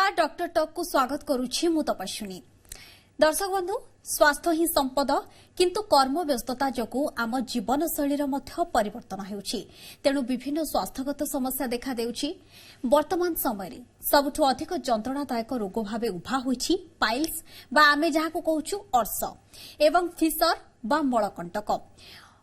नमस्कार doctor talk को स्वागत करुछि मु तपस्विनी। दर्शक बंधु स्वास्थ्य ही संपद किंतु कर्म व्यस्तता जोगु आम जीवन शैली परिवर्तन हेउछि तेणु विभिन्न स्वास्थ्यगत समस्या देखा देउछि। वर्तमान समय सबुठु अधिक जंत्रणादायक रोग भावे उभा होइछि पाइल्स बा आमे जाहाको कहूछु अर्स एवं फिशर बा मलकंटक।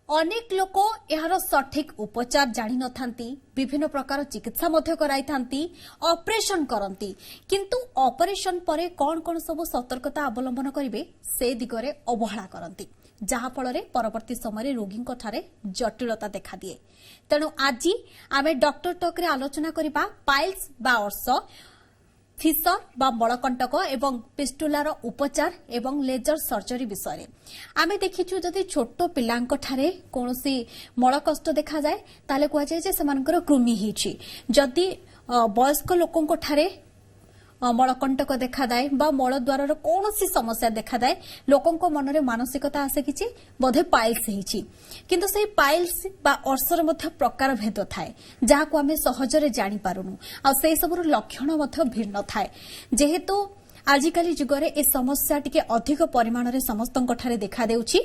अनेक लोक यार सठिक उपचार जानि नथांती, विभिन्न प्रकार चिकित्सा मध्य कराई थांती, ऑपरेशन करंती, किंतु ऑपरेशन परे कौन कौन सब सतर्कता अवलंबन करिवे से दिगरे अवहेला करंती, जहा फल परवर्ती समय रोगी ठारे जटिलता देखा दिए। तेणु आज आमे डॉक्टर टॉक रे आलोचना करिबा पाइल्स बा अर्स, फिशर बा मलकंटक एवं पिस्टुलार उपचार एवं लेजर सर्जरी विषय आमे देखिछु। जदि छोट पिलांक ठारे कोनोसी मल कष्ट देखा जाए ताले कुआ जाए जे सेमानकर कृमि हिछि। जदि वयस्क लोकंक ठारे मलकंटक देखा जाए बा मल द्वार कौन समस्या देखा जाए लोकों मनरे मानसिकता आसे कि बोधे पाइल्स हिछि, किंतु से पाइल्स बा अर्सर मध्य प्रकार भेद थाए जहाँ को आमे सहजरे जानि पारुनु आ से सबुर लक्षण मध्य भिन्न थाए। जेहेतु आजिकाली जुगरे ए समस्या टिके अधिक परिमाण रे समस्तंक ठारे देखा देउछि,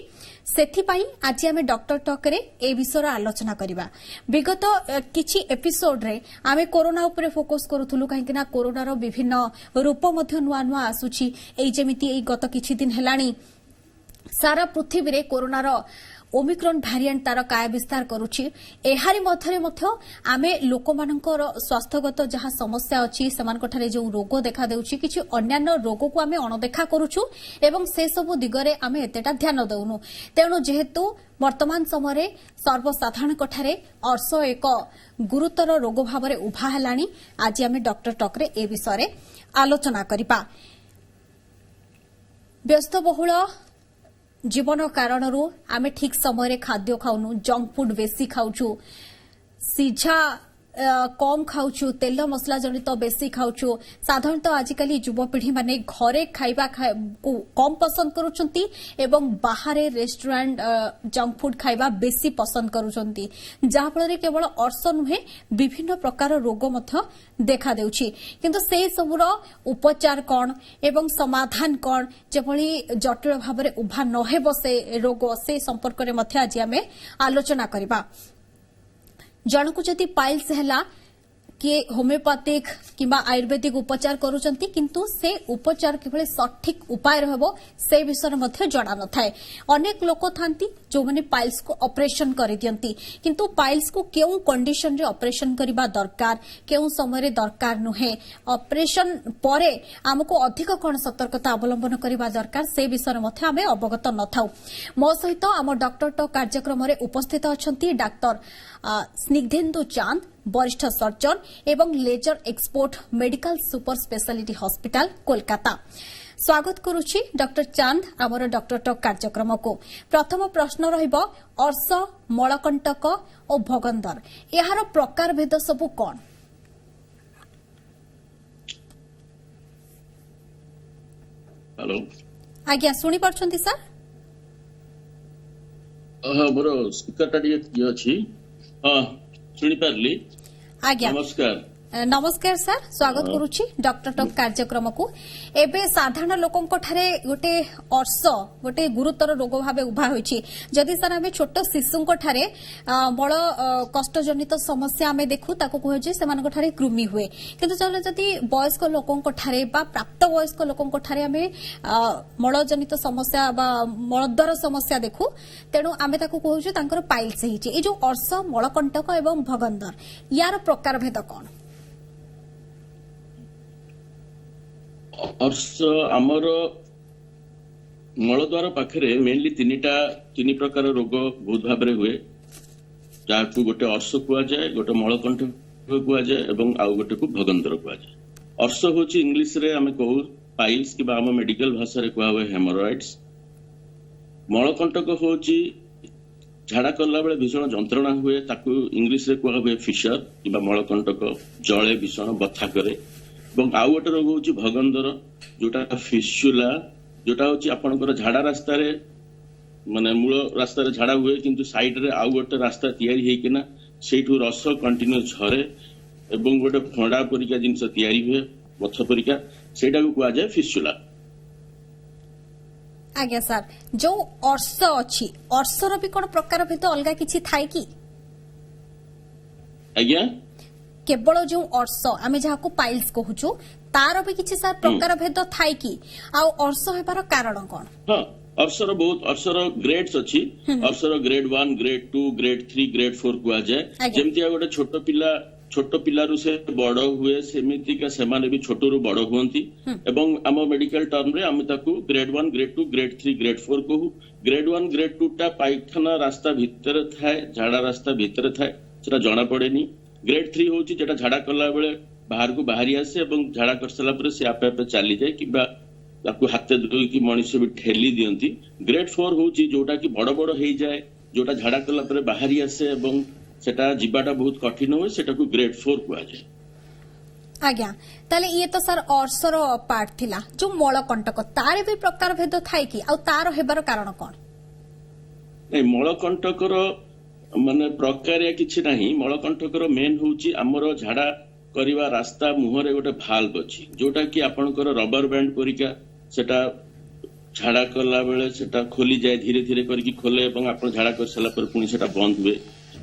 सेथिपाई आज आमे डॉक्टर टॉक रे ए विषय आलोचना करिबा। विगत किछि एपिसोड रे आमे कोरोना उपरे फोकस करूथुलु काहेकि कोरोना रो विभिन्न रूप मध्य नुआ नुआ आसुछि। एई जेमिति एई गत किछि दिन हेलाणी सारा पृथ्वी रे कोरोना रो ओमिक्रॉन भारिएंट तार काय विस्तार करुछि। एहारी मध्यरे मध्य आमे लोकमानकर स्वास्थ्यगत जहा समस्या अछि समान कठारे जो रोग देखा देउछि किछि अन्यान्य रोग को आमे अनदेखा करूछु एवं से सब दिगरे आमे एतेटा ध्यान देउनु। तेणु जेहेतु वर्तमान समय सर्वसाधारण कठारे अर्स एक गुरुतर रोग भावरे उभा हेलाणी, आज आमे डॉक्टर टॉक रे ए विषय आलोचना करिबा। व्यस्तबहुल जीवन कारणरू आमे ठीक समय खाद्य खाऊनु, जंक फूड बेसी खाऊछु, सीझा कम खाऊछु, तेल मसला जनित बेसी खाऊछु। साधारणतः आजिकल युवपीढ़ी माने घरे खाइबा को कम पसंद करूछंती एवं बाहरे रेस्टोरेंट जंक फूड खाइबा बेसी पसंद करूछंती, जहा फल केवल अर्स नुहे विभिन्न प्रकार रोग मध्य देखा देउछि। किंतु से सबुर उपचार कौन एवं समाधान कौन जेभली जटिल भाव उभा नहेब से रोग से संपर्क में मध्य आज आमे आलोचना करिबा। जनकु जदि पाइल्स हैला किए होमियोपैथिक किंबा आयुर्वेदिक उपचार करूचंती, किंतु से उपचार किभली सठिक उपाय रहबो से विषय मध्य जणा न थाए। अनेक लोक थांती जो माने पाइल्स को ऑपरेशन करि दियंती, किंतु पाइल्स को केउ कंडीशन रे ऑपरेशन करिबा दरकार, केउ समय रे दरकार नुहे, ऑपरेशन परे हमको अधिक कोन सतर्कता अवलंबन करिबा दरकार से विषय मध्य आमे अवगत न थाउ। मो सहित आम डॉक्टर टॉक कार्यक्रम रे उपस्थित अछंती डॉक्टर स्निग्धेन्दु चांद, वरिष्ठ सर्जन एवं laser expert medical super speciality hospital Kolkata. स्वागत करुछि डॉक्टर चांद आमर डॉक्टर टॉक कार्यक्रम को। प्रथम प्रश्न रहिबो अर्स, मलकंटक और भगंदर यार प्रकार भेद सबु कोन? हेलो आज्ञा सुनी पारछंती सर? मोर स्पीकर टा ये अछि। हां सुनी पारली। आज्ञा नमस्कार। नमस्कार सर, स्वागत करुछि डॉक्टर टॉक कार्यक्रम को। एबे साधारण लोकंक ठारे गोटे अर्स गोटे गुरुतर रोग भावे उभा होइछि। जदि सर आमे छोट शिशुंक ठारे बड़ कष्टजनित समस्या आमे देखु ताको कहै जे सेमानक ठारे कृमि हुए, किंतु चले जदि वयस्क लोकंक ठारे बा प्राप्त वयस्क लोकंक ठारे आमे मलजनित समस्या बा मलद्वार समस्या देखु, तेणु आमे ताको कहै जे तांकर पाइल्स हिछि। ए जो अर्स, मलकंटक एवं भगंदर यार प्रकार भेद कोन? अर्स आमर मलद्वार पाखरे मेनली तीन प्रकार रोग बहुत भाव हुए, जहाँ गोटे अर्स कुआ जाए, गोटे मलकंटक कुआ जाए एवं आउ गोटे को भगंदर कुआ जाए। अर्स होची इंग्लिश रे आमे कहू पाइल्स कि आम मेडिकल भाषा रे कुआ हुए हेमोरॉइड्स। मलकंटक होची झाड़ा करला बेले भीषण जंत्रणा हुए, ताकू इंग्लिश रे कुआ हुए फिशर कि मलकंटक, जले भीषण बथा करे। आउ गोटे रोग हूँ भगंदर, जोटा फिस्टुला, जोटा हूँ आपंकर झाड़ा रास्ता माने मूल रास्ता झाड़ा हुए, किंतु साइड रे आउ गोटे रास्ता तैयारी रस कंटिन्यू झरे एवं गोटे फंडा परिका जिनस तैयारी हुए ବଥ ପରିକା ସେଇଟାକୁ କୁହାଯାଏ ଫିସ୍ଚୁଲା। ଆଜ୍ଞା ସାର୍, ଯୋଉ ଅର୍ଶ ଅଛି ଅର୍ଶର ବି କଣ ପ୍ରକାର ଭେଦ ଅଲଗା କିଛି ଥାଏ କି? ଆଜ୍ଞା, କେବଳ ଯୋଉ ଅର୍ଶ ଆମେ ଯାହାକୁ ପାଇଲ୍ସ କହୁଛୁ ତାର ବି କିଛି ସାର୍ ପ୍ରକାର ଭେଦ ଥାଏ କି? ଆଉ ଅର୍ଶ ହେବାର କାରଣ କଣ? ହଁ, ଅର୍ଶର ଗ୍ରେଡ୍ସ ଅଛି। ଅର୍ଶର ଗ୍ରେଡ୍ 1, ଗ୍ରେଡ୍ 2, ଗ୍ରେଡ୍ 3, ଗ୍ରେଡ୍ 4 କୁହାଯାଏ। ଆଜ୍ଞା। ଯେମିତି ଗୋଟେ ଛୋଟ ପିଲାରୁ ସେ ବଡ ହୁଏ, ସେମିତିକା ସେମାନେ ବି ଛୋଟରୁ ବଡ ହୁଅନ୍ତି। ଏବଂ ଆମ ମେଡିକାଲ ଟର୍ମରେ ଆମେ ତାକୁ ଗ୍ରେଡ୍ 1, ଗ୍ରେଡ୍ 2, ଗ୍ରେଡ୍ 3, ଗ୍ରେଡ୍ 4 କହୁ। ଗ୍ରେଡ୍ 1, ଗ୍ରେଡ୍ 2 ଟା ପାଇଖାନା ରାସ୍ତା ଭିତରେ ଥାଏ, ଝାଡା ରାସ୍ତା ଭିତରେ ଥାଏ, ସେଟା ଜଣା ପଡେନି। ଗ୍ରେଡ୍ 3 ହଉଛି ଯେଟା ଝାଡା କଲା ବେଳେ ବାହାରକୁ ବାହାରି ଆସେ ଏବଂ ଝାଡା କରିସାରିଲା ପରେ ସେ ଆପେ ଆପେ ଚାଲିଯାଏ କିମ୍ବା ତାକୁ ହାତ ଧୋଇକି ମଣିଷ ବି ଠେଲି ଦିଅନ୍ତି। ଗ୍ରେଡ୍ 4 ହଉଛି ଯୋଉଟା କି ବଡ ବଡ ହେଇଯାଏ, ଯୋଉଟା ଝାଡା କଲା ପରେ ବାହାରି ଆସେ ଏବଂ ସେଟା ଯିବାଟା ବହୁତ କଠିନ ହୁଏ, ସେଟାକୁ ଗ୍ରେଡ୍ 4 କୁହାଯାଏ। ଆଜ୍ଞା, ତାହେଲେ ଇଏ ତ ସାର୍ ଅର୍ଶର ପାର୍ଟ ଥିଲା। ଯୋଉ ମଳକଣ୍ଟକ ତାର ବି ପ୍ରକାର ଭେଦ ଥାଏ କି? ଆଉ ତାର ହେବାର କାରଣ କଣ? ନାଇଁ, ମଳକଣ୍ଟକର ମାନେ ପ୍ରକାରିଆ କିଛି ନାହିଁ। ମଳକଣ୍ଟକର ମେନ୍ ହଉଛି ଆମର ଝାଡା କରିବା ରାସ୍ତା ମୁହଁରେ ଗୋଟେ ଭାଲ୍ଭ ଅଛି, ଯୋଉଟା କି ଆପଣଙ୍କର ରବର ବ୍ୟାଣ୍ଡ ପରିକା ସେଟା ଝାଡା କଲା ବେଳେ ସେଟା ଖୋଲିଯାଏ, ଧୀରେ ଧୀରେ କରିକି ଖୋଲେ ଏବଂ ଆପଣ ଝାଡା କରିସାରିଲା ପରେ ପୁଣି ସେଟା ବନ୍ଦ ହୁଏ।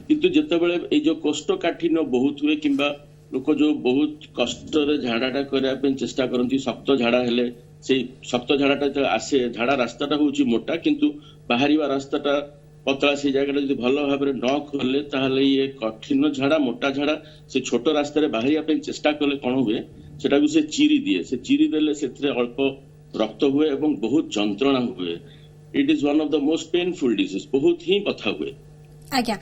କିନ୍ତୁ ଯେତେବେଳେ ଏଇ ଯୋଉ କୋଷ୍ଠକାଠିନ୍ୟ ବହୁତ ହୁଏ କିମ୍ବା ଲୋକ ଯୋଉ ବହୁତ କଷ୍ଟରେ ଝାଡାଟା କରିବା ପାଇଁ ଚେଷ୍ଟା କରନ୍ତି, ଶକ୍ତ ଝାଡା ହେଲେ ସେଇ ଶକ୍ତ ଝାଡାଟା ଯେତେବେଳେ ଆସେ, ଝାଡା ରାସ୍ତାଟା ହଉଛି ମୋଟା କିନ୍ତୁ ବାହାରିବା ରାସ୍ତାଟା ପତଳା, ସେଇ ଜାଗାଟା ଯଦି ଭଲ ଭାବରେ ନ ଖୋଲେ ତାହେଲେ ଇଏ କଠିନ ଝାଡା, ମୋଟା ଝାଡା ସେ ଛୋଟ ରାସ୍ତାରେ ବାହାରିବା ପାଇଁ ଚେଷ୍ଟା କଲେ କଣ ହୁଏ, ସେଟାକୁ ସେ ଚିରି ଦିଏ। ସେ ଚିରି ଦେଲେ ସେଥିରେ ଅଳ୍ପ ରକ୍ତ ହୁଏ ଏବଂ ବହୁତ ଯନ୍ତ୍ରଣା ହୁଏ। ଇଟ୍ is one of the most ପେନଫୁଲ disease. ବହୁତ ହିଁ ବଥା ହୁଏ। ଆଜ୍ଞା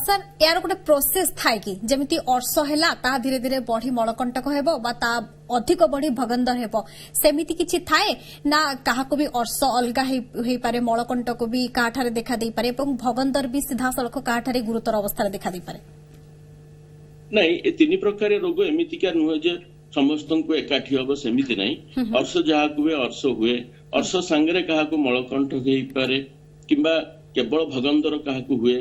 ସାର୍, ଏହାର ଗୋଟେ ପ୍ରୋସେସ ଥାଏ କି? ଯେମିତି ଅର୍ଶ ହେଲା ତାହା ଧୀରେ ଧୀରେ ବଢି ମଳକଣ୍ଟକ ହେବ ବା ତା ଅଧିକ ବଢି ଭଗନ୍ଦର ହେବ, ସେମିତି କିଛି ଥାଏ ନା? କାହାକୁ ବି ଅର୍ଶ ଅଲଗା ହେଇପାରେ, ମଳକଣ୍ଟକ ବି କାହାଠାରେ ଦେଖା ଦେଇପାରେ ଏବଂ ଭଗନ୍ଦର ବି ସିଧାସଳଖ କାହାଠାରେ ଗୁରୁତର ଅବସ୍ଥାରେ ଦେଖା ଦେଇପାରେ? ନାଇଁ, ଏ ତିନି ପ୍ରକାର ରୋଗ ଏମିତିକା ନୁହେଁ ଯେ ସମସ୍ତଙ୍କୁ ଏକାଠି ହବ, ସେମିତି ନାହିଁ। ଅର୍ଶ ଯାହାକୁ ହୁଏ ଅର୍ଶ ହୁଏ। ଅର୍ଶ ସାଙ୍ଗରେ କାହାକୁ ମଳକଣ୍ଟକ ହେଇପାରେ କିମ୍ବା କେବଳ ଭଗନ୍ଦର କାହାକୁ ହୁଏ।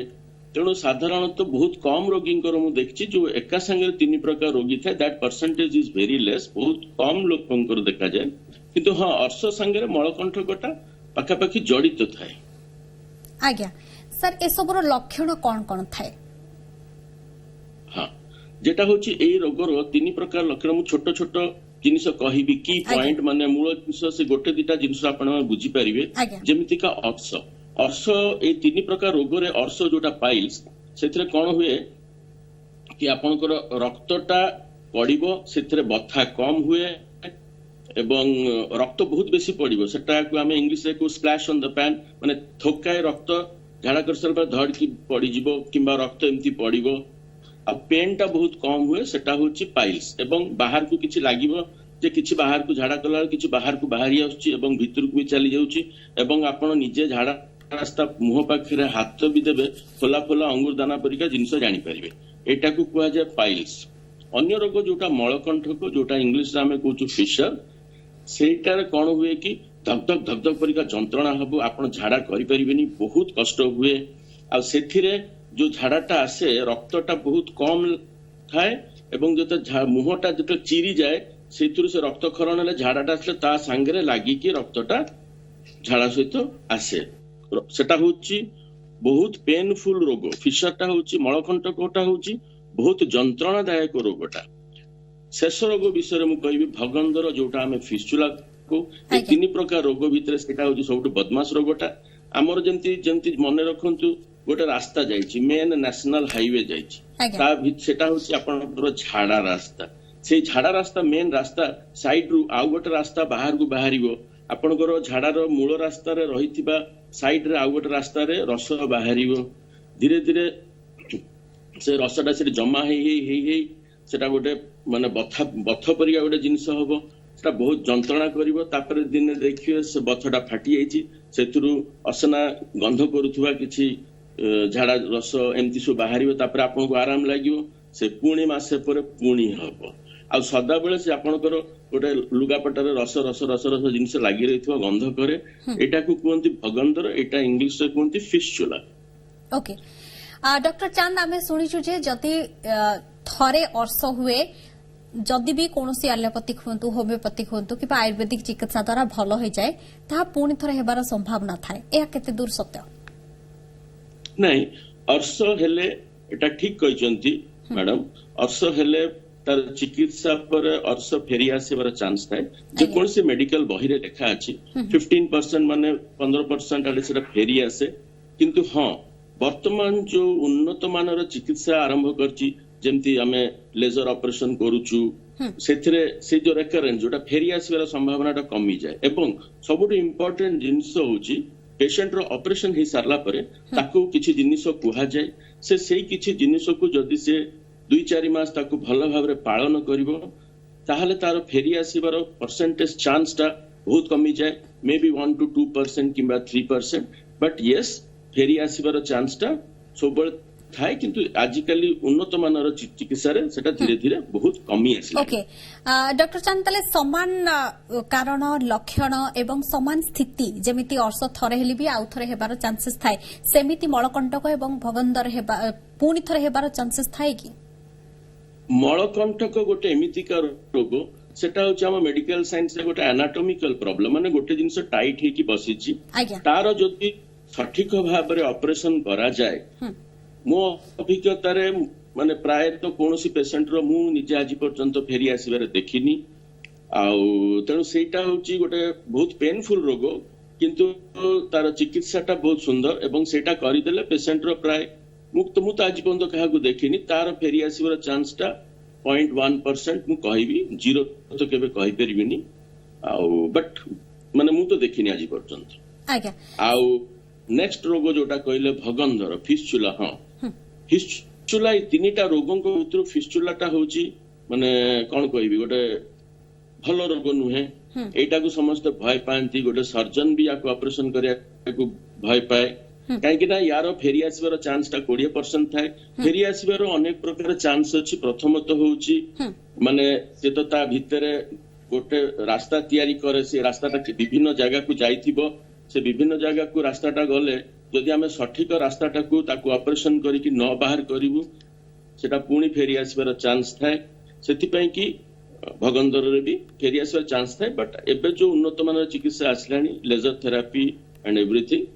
ତେଣୁ ସାଧାରଣତଃ ବହୁତ କମ ରୋଗୀଙ୍କର ମୁଁ ଦେଖିଛି ଯୋଉ ଏକା ସାଙ୍ଗରେ ତିନି ପ୍ରକାର ରୋଗୀ ଥାଏ। That percentage is very less. ବହୁତ କମ ଲୋକଙ୍କର ଦେଖାଯାଏ। କିନ୍ତୁ ହଁ, ଅର୍ଶ ସାଙ୍ଗରେ ମଳକଣ୍ଟକଟା ପାଖାପାଖି ଜଡିତ ଥାଏ। ଆଜ୍ଞା ସାର୍, ଏସବୁର ଲକ୍ଷଣ କଣ କଣ ଥାଏ? ହଁ, যেটা হচ্ছে এই রোগর তিন প্রকার লক্ষণ। মু ছোট ছোট জিনিস কহিবি, কি পয়েন্ট মানে মূল জিনিস, সে গোটে দুইটা জিনিস আপনার বুঝিপারে। যেমিতিকা অর্শ এই তিন প্রকার রোগরে অর্শ যেটা পাইলস, সেথিরে কোন হুয়ে কি আপনার রক্তটা পড়িব, সেথিরে বথা কম হুয়ে এবং রক্ত বহুত বেশি পড়িব। সেটাকে আমি ইংলিশে কহু স্প্ল্যাশ অন দ্য প্যান, মানে থোকায় রক্ত ঝাড়া করে সারা পরে ধড়কি পড়িଯିବ কিংবা রক্ত এমতি পড়িব। ଆଉ ପେନ୍ ଟା ବହୁତ କମ ହୁଏ, ସେଟା ହଉଛି ପାଇଲ୍ସ। ଏବଂ ବାହାରକୁ କିଛି ଲାଗିବ ଯେ କିଛି ବାହାରକୁ ଝାଡା କଲା ବେଳେ କିଛି ବାହାରକୁ ବାହାରି ଆସୁଛି ଏବଂ ଭିତରକୁ ବି ଚାଲି ଯାଉଛି ଏବଂ ଆପଣ ନିଜେ ଝାଡା ରାସ୍ତା ମୁହଁ ପାଖରେ ହାତ ବି ଦେବେ, ଖୋଲା ଖୋଲା ଅଙ୍ଗୁର ଦାନା ପରିକା ଜିନିଷ ଜାଣିପାରିବେ। ଏଟାକୁ କୁହାଯାଏ ପାଇଲ୍ସ। ଅନ୍ୟ ରୋଗ ଯୋଉଟା ମଳକଣ୍ଟକ, ଯୋଉଟା ଇଂଲିଶରେ ଆମେ କହୁଛୁ ଫିସର, ସେଇଟାରେ କଣ ହୁଏ କି ଧକ୍ ଧକ୍ ଧକ୍ ଧକ୍ ପରିକା ଯନ୍ତ୍ରଣା ହବ, ଆପଣ ଝାଡା କରିପାରିବେନି, ବହୁତ କଷ୍ଟ ହୁଏ। ଆଉ ସେଥିରେ ଯୋଉ ଝାଡାଟା ଆସେ, ରକ୍ତଟା ବହୁତ କମ ଥାଏ ଏବଂ ଯେତେବେଳେ ମୁହଁଟା ଯେତେବେଳେ ଚିରି ଯାଏ, ସେଇଥିରୁ ସେ ରକ୍ତକ୍ଷରଣ ହେଲେ ଝାଡାଟା ଆସିଲେ ତା ସାଙ୍ଗରେ ଲାଗିକି ରକ୍ତଟା ଝାଡା ସହିତ ଆସେ। ସେଟା ହଉଛି ବହୁତ ପେନଫୁଲ ରୋଗ। ଫିସରଟା ହଉଛି, ମଳକଣ୍ଟକଟା ହଉଛି ବହୁତ ଯନ୍ତ୍ରଣାଦାୟକ ରୋଗଟା। ଶେଷ ରୋଗ ବିଷୟରେ ମୁଁ କହିବି ଭଗନ୍ଦର, ଯୋଉଟା ଆମେ ଫିସ୍ଚୁଲା କହୁ। ଏ ତିନି ପ୍ରକାର ରୋଗ ଭିତରେ ସେଇଟା ହଉଛି ସବୁଠୁ ବଦମାସ ରୋଗଟା। ଆମର ଯେମିତି ମନେ ରଖନ୍ତୁ, ଗୋଟେ ରାସ୍ତା ଯାଇଛି, ମେନ୍ ନ୍ୟାସନାଲ ହାଇୱେ ଯାଇଛି, ସେଟା ହଉଛି ଆପଣଙ୍କର ଝାଡା ରାସ୍ତା। ସେଇ ଝାଡା ରାସ୍ତା, ମେନ୍ ରାସ୍ତା ସାଇଡରୁ ଆଉ ଗୋଟେ ରାସ୍ତା ବାହାରକୁ ବାହାରିବ। ଆପଣଙ୍କର ଝାଡାର ମୂଳ ରାସ୍ତାରେ ରହିଥିବା ସାଇଡରେ ଆଉ ଗୋଟେ ରାସ୍ତାରେ ରସ ବାହାରିବ। ଧୀରେ ଧୀରେ ସେ ରସଟା ସେଠି ଜମା ହେଇ ହେଇ ହେଇ ହେଇ ସେଟା ଗୋଟେ ମାନେ ବଥ ପରିକା ଗୋଟେ ଜିନିଷ ହବ। ସେଟା ବହୁତ ଯନ୍ତ୍ରଣା କରିବ। ତାପରେ ଦିନେ ଦେଖିବେ ସେ ବଥଟା ଫାଟି ଯାଇଛି, ସେଥିରୁ ଅସନା ଗନ୍ଧ କରୁଥିବା କିଛି ଝାଡା ରସ ଏମିତି ସବୁ ବାହାରିବ। ତାପରେ ଆପଣଙ୍କୁ ଆରାମ ଲାଗିବ। ସେ ପୁଣି ମାସେ ପରେ ପୁଣି ହବ। ଆଉ ସଦାବେଳେ ସେ ଆପଣଙ୍କର ଗୋଟେ ଲୁଗାପଟାରେ ରସ ରସ ରସ ରସ ଜିନିଷ ଲାଗି ରହିଥିବ, ଗନ୍ଧ କରେ। ଏଟାକୁ କୁହନ୍ତି ଭଗନ୍ଦର, ଏଟା ଇଂଲିଶରେ କୁହନ୍ତି ଫିସ୍ଚୁଲା। ଓକେ ଡକ୍ଟର ଚାନ୍ଦ, ଆମେ ଶୁଣିଛୁ ଯେ ଯଦି ଥରେ ଅର୍ଶ ହୁଏ जदि भी कौन एलोपैथिक हूँ होमियोपैथिक हूँ कि आयुर्वेदिक चिकित्सा द्वारा भल हो जाए ताहा पुणी थरे हेबार संभावना थाए यह केते दूर सत्य नहीं अर्श हेले एटा ठीक कहचंती मैडम अर्श हेले तार चिकित्सा पर अर्श फेरी आसबार चांस थाए जे कौन से मेडिकल बही रे लिखा अछि 15% माने 15% आले सेटा फेरी आसे किंतु हाँ वर्तमान जो उन्नत मानर चिकित्सा आरंभ करछि जेमती आमे लेजर ऑपरेशन करूछु सेथिरे से जो रेकरेंस जोटा फेरी आसबार संभावनाटा कमी जाए एवं सबुठ इम्पोर्टेंट जिनिस होची पेशेंट रो ऑपरेशन ही सारला परे ताकू किछि जिनिस कुहा जाए से सेही किछि जिनिस को जदि से 2-4 मास ताकू भल भाबरे पालन करिवो ताहले तार फेरी आसीबार परसेंटेज चांस टा बहुत कमी जाए मे बी 1 to 2% किंबा 3% बट यस फेरी आसीबार चांस टा सबल थाए किंतु आजिकली उन्नत मानर चिकित्सा रे सेटा धीरे धीरे बहुत कमी आसी ओके डॉक्टर चांद समान कारण लक्षण एवं समान स्थिति जेमिति अर्श थरे हेली भी आउ थरे हेबार चांसेस थाए सेमिति मळकंटक एवं भगंदर हेबा पुणी थरे हेबार चांसेस थाए कि मळकंटक गोटे एमितिका रोग सेटा होची हम मेडिकल साइंस रे गोटे एनाटॉमिकल प्रॉब्लम माने गोटे जिंस टाइट हेकी बसिची तार जदि सठिक भाव रे ऑपरेशन करा जाए मो अभिज्ञता रे माने प्राय तो कोनोसी पेशेंट रो मु निजे आज पर्यंत फेरी आसीबार देखिनी आउ तेणु सेटा होची गोटे बहुत पेनफुल रोग किंतु तार चिकित्साटा बहुत सुंदर एवं सेटा करिदेले पेशेंट रो प्राय मुक्त मुत आज पर्यंत क्या देखिनी तार फेरी आसबार चांस टा 0.1% मु कहबी 0 तो केबे कहि परिबिनी आउ बट माने मु तो देखिनी आज पर्यंत आज्ञा आउ नेक्स्ट रोग जोटा कहले भगंदर फिस्चुला हाँ फिस्चुला ई तीनटा रोगों को भितर फिस्चुलाटा होची माने कोन कहबी गोटे भल रोग नुहे एटा को समस्त भय पांती गोटे सर्जन भी याको ऑपरेशन करिया को भय पाए कहीं ना यार फेरी आसबार चांस टा 20% थाए फेरी आसबार अनेक प्रकार चांस अच्छी प्रथमत होची माने से तो ता भितरे गोटे रास्ता तैयारी करे से रास्ताटा विभिन्न जगह को जाइथिबो से विभिन्न जगह को रास्ताटा गले जदि आमे सठिक रास्ताटा को ताकू ऑपरेशन करिकि न बाहर करिवु सेटा पुणी फेरी आसबार चांस थाए सेति पई कि भगंदर रे भी फेरी आसबार चांस थाए बट एबे जो उन्नत मानर चिकित्सा आसलानी लेजर थेरापी एंड एवरीथिंग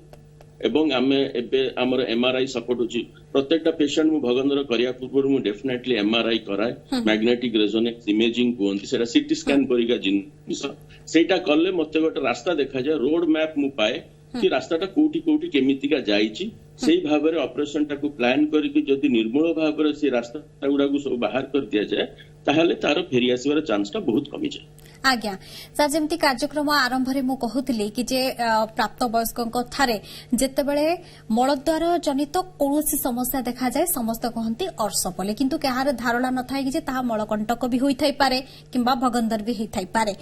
एवं आमे एबे हमर एमआरआई सपोर्ट होची प्रत्येकटा पेशेंट मु भगंदर करिया पूर्व मु डेफिनेटली एमआरआई कराए मैग्नेटिक रेजोनेंस इमेजिंग कोंती सेटा सीटी स्कैन परिका जिनिस सेटा करले मते गोटे रास्ता देखा जाए रोड मैप मु पाए कि रास्ताटा कोठी कोठी केमितिका जाईची सेही भाबरे ऑपरेशन टाकू प्लान करिकि जदि निर्मूल भाबरे से रास्ता गुडा को सब बाहर कर दिया जाए ताहले तार फेरी आसीबार चांसटा बहुत कमी जाए आज्ञा सर जमती कार्यक्रम आरंभ रे मु कहूतिली कि जे प्राप्त वयस्क थारे जेतेबेले मलद्वार जनित कौनसी समस्या देखा जाए समस्त कहती अर्श बोले किंतु कहार धारणा न थाए कि जे ताहा मलकंटक भी होई थाई पारे किंबा भगंदर भी होई थाई पारे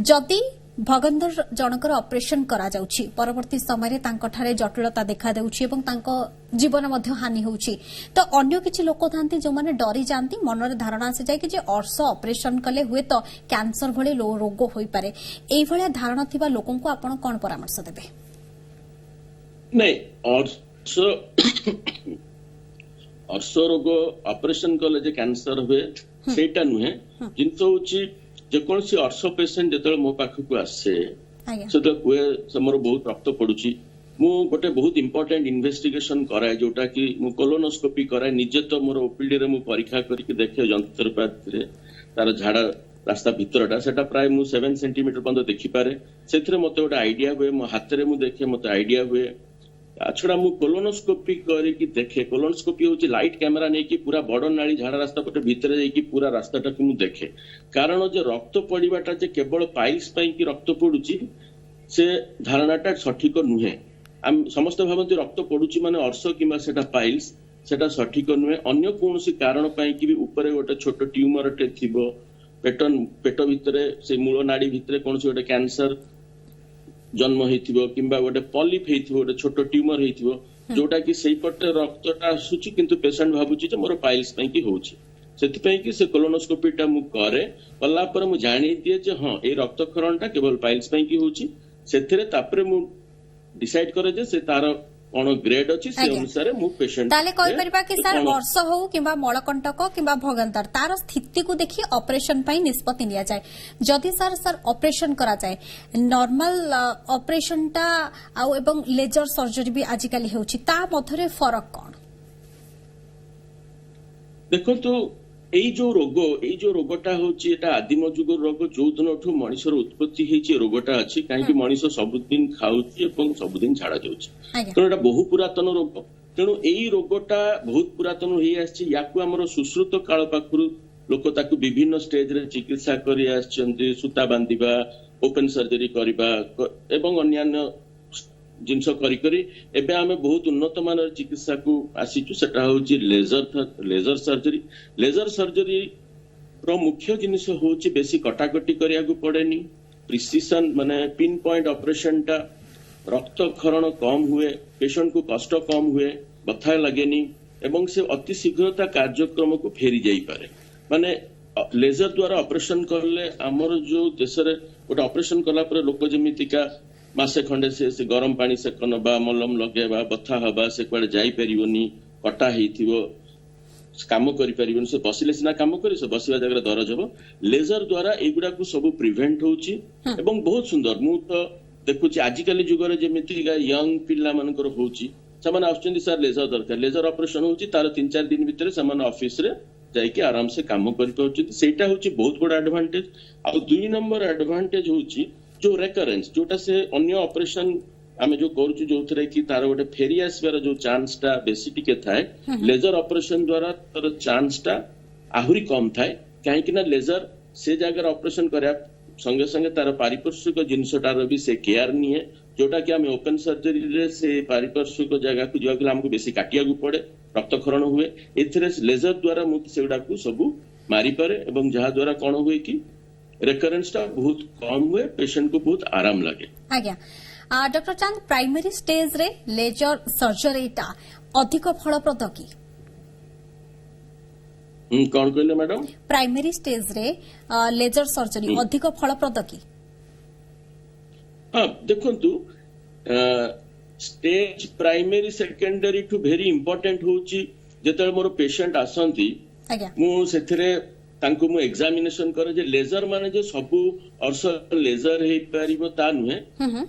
जदि भगंदर जनकर ऑपरेशन करा जाउछि परवर्ती समय तांकठारे जटिलता देखा देउछि एवं तांको जीवन मध्य हानि होउछि तो अन्य किछि लोक थांती जो माने डरी जानती मनरे धारणा से जाय कि जे अर्श ऑपरेशन कले हुए तो कैंसर भले रोग होई पारे एई भलिया धारणा थिबा लोकन को आपण कोन परामर्श देबे नहीं अर्श रोग ऑपरेशन कले जे कैंसर हुए सेटा नुहे जिंतो होछि जेकोसी अर्श पेशेंट जो मो पाखक आसे से मोर बहुत रक्त पड़ुची मु गोटे बहुत इंपोर्टेंट इन्वेस्टिगेशन कराए जोटा कि मु कोलोनोस्कोपी कराए निजे तो मोर ओपीडी रे मु परीक्षा करके देखे यंत्रपात रे तार झाड़ा रास्ता भितरटा सेटा प्राय मु 7 सेंटीमीटर पर्यंत देखि पारे सेथरे मते गोटे आईडिया हुए मो हाथ रे मु देखे मते आईडिया हुए छड़ा मु कोलोनोस्कोपी करके देखे कोलोनोस्कोपी होची लाइट कैमरा नै कि पूरा बड़ नाली झाड़ा रास्ता पटे भीतर जाई कि पूरा रास्ताटा को मु देखे कारण जे रक्त पड़ीबाटा जे केवल पाइल्स पई कि रक्त पड़ुची से धारणाटा सठिक नुहे हम समस्त भाबंती रक्त पड़ुची माने अर्श किमा सेटा पाइल्स सेटा सठिक नुहे अन्य कोनोसी कारण पई कि भी ऊपर गोटे छोट ट्यूमर टे थिबो पेट भितरे से मूल नाड़ी भितरे कोनोसी गोटे कैंसर जन्म होइथिबो किंबा गोटे पॉलिप होइथिबो गोटे छोट ट्यूमर होइथिबो जोटा कि सेही पटे रक्तटा आसुची किंतु पेशेंट भाबुची जे मोर पाइल्स पई कि होउची सेति पई कि से कोलोनोस्कोपीटा मु करे कला पर मु जानि दिए जे हां ए रक्तक्षरणटा केवल पाइल्स पई कि होउची सेथिरे तापरे मु डिसाइड करे जे से तार कौन ग्रेड अच्छी से आज्ञा। अनुसार मु पेशेंट ताले कहि परिबा कि सर अर्श हो किंबा मळकंटक किंबा भगंतर तार स्थिति को देखि ऑपरेशन पई निष्पत्ति लिया जाए जदि सर ऑपरेशन करा जाए नॉर्मल ऑपरेशन टा आउ एवं लेजर सर्जरी भी आजिकल हेउछि ता मधरे फरक कोन देखो तो এই जो रोगटा होची एटा आदिम जुगर रोग जो दिनठू मनुष्यर उत्पत्ति हेची रोगटा अछि काहेकि मनुष्य सबुदिन खाउची एवं सबुदिन झाड़ा जाउची आज्ञा तो एटा बहु पुरातन रोग तेणु एई रोगटा बहुत पुरातन होई आछि याकू हमर सुश्रुत काल पाखरु लोक ताकू विभिन्न स्टेज रे चिकित्सा करि आछन्ती सूता बांधिबा ओपन सर्जरी करिबा एवं अन्यान्य जिनस करी करी एबे आमे बहुत उन्नत मानर चिकित्सा को आसीचु सेटा होची लेजर सर्जरी रो मुख्य जिनिस होची बेसी कटाकटी करिया को पड़ेनी प्रिसिजन माने पिन पॉइंट ऑपरेशन टा रक्त क्षरण कम हुए पेशेंट को कष्ट कम हुए बथा लगेनी एवं से अति शीघ्रता कार्यक्रम को फेरी जाई पारे माने लेजर द्वारा ऑपरेशन करले हमर जो देश रे गोटे ऑपरेशन कला पर लोक जेमितिका मासे खंडे से गरम पानी से कनबा मलम लगेबा बथा हबा से कुआडे जाई परिबोनी कटा हेइथिबो काम करि परिबोनी से बसिले सिना काम करि से बसिबा जगह दरज हबो लेजर द्वारा एगुडा को सब प्रिवेंट होउची एवं बहुत सुंदर मु तो देखुची आजिकली जुगरे जेमिति यंग पिल्ला मानकर होउची समान आउचंदी सर लेजर दरकार लेजर ऑपरेशन होउची तार 3-4 दिन भितर समान ऑफिस रे जाइके आराम से काम करि पाउची सेटा होउची बहुत बड़ा एडवांटेज आ 2 नंबर एडवांटेज होउची जो रेकरेंस जोटा से अन्य ऑपरेशन आमे जो करूछु जोथरे कि तार गोटे फेरी आसबार जो चांस टा बेसी टिके थाए लेजर ऑपरेशन द्वारा तार चांस टा आहुरी कम थाए काहे कि ना लेजर से जगह ऑपरेशन करया संगे संगे तार पारिपार्श्विक जिनसटार भी से केयर निए जोटा कि आमे ओपन सर्जरी रे से पारिपार्श्विक जगह को जो हमको बेसी काटिया को पड़े रक्तक्षरण हुए एथरे लेजर द्वारा मु सेउडा को सब मारी पारे एवं जहा द्वारा कोन हुए कि रेकरेंस टा बहुत कम हुए पेशेंट को बहुत आराम लगे आज्ञा डॉक्टर चांद प्राइमरी स्टेज रे लेजर सर्जरी टा अधिक फलप्रद की कौन कहले मैडम प्राइमरी स्टेज रे लेजर सर्जरी अधिक फलप्रद की हाँ देखंतु stage primary secondary too very important होची जेतले मोर पेशेंट आसंती आज्ञा मु सेथिरे तांको मु एग्जामिनेशन करे जे लेजर माने जे सबु अर्श लेजर हे परिबो ता नुहे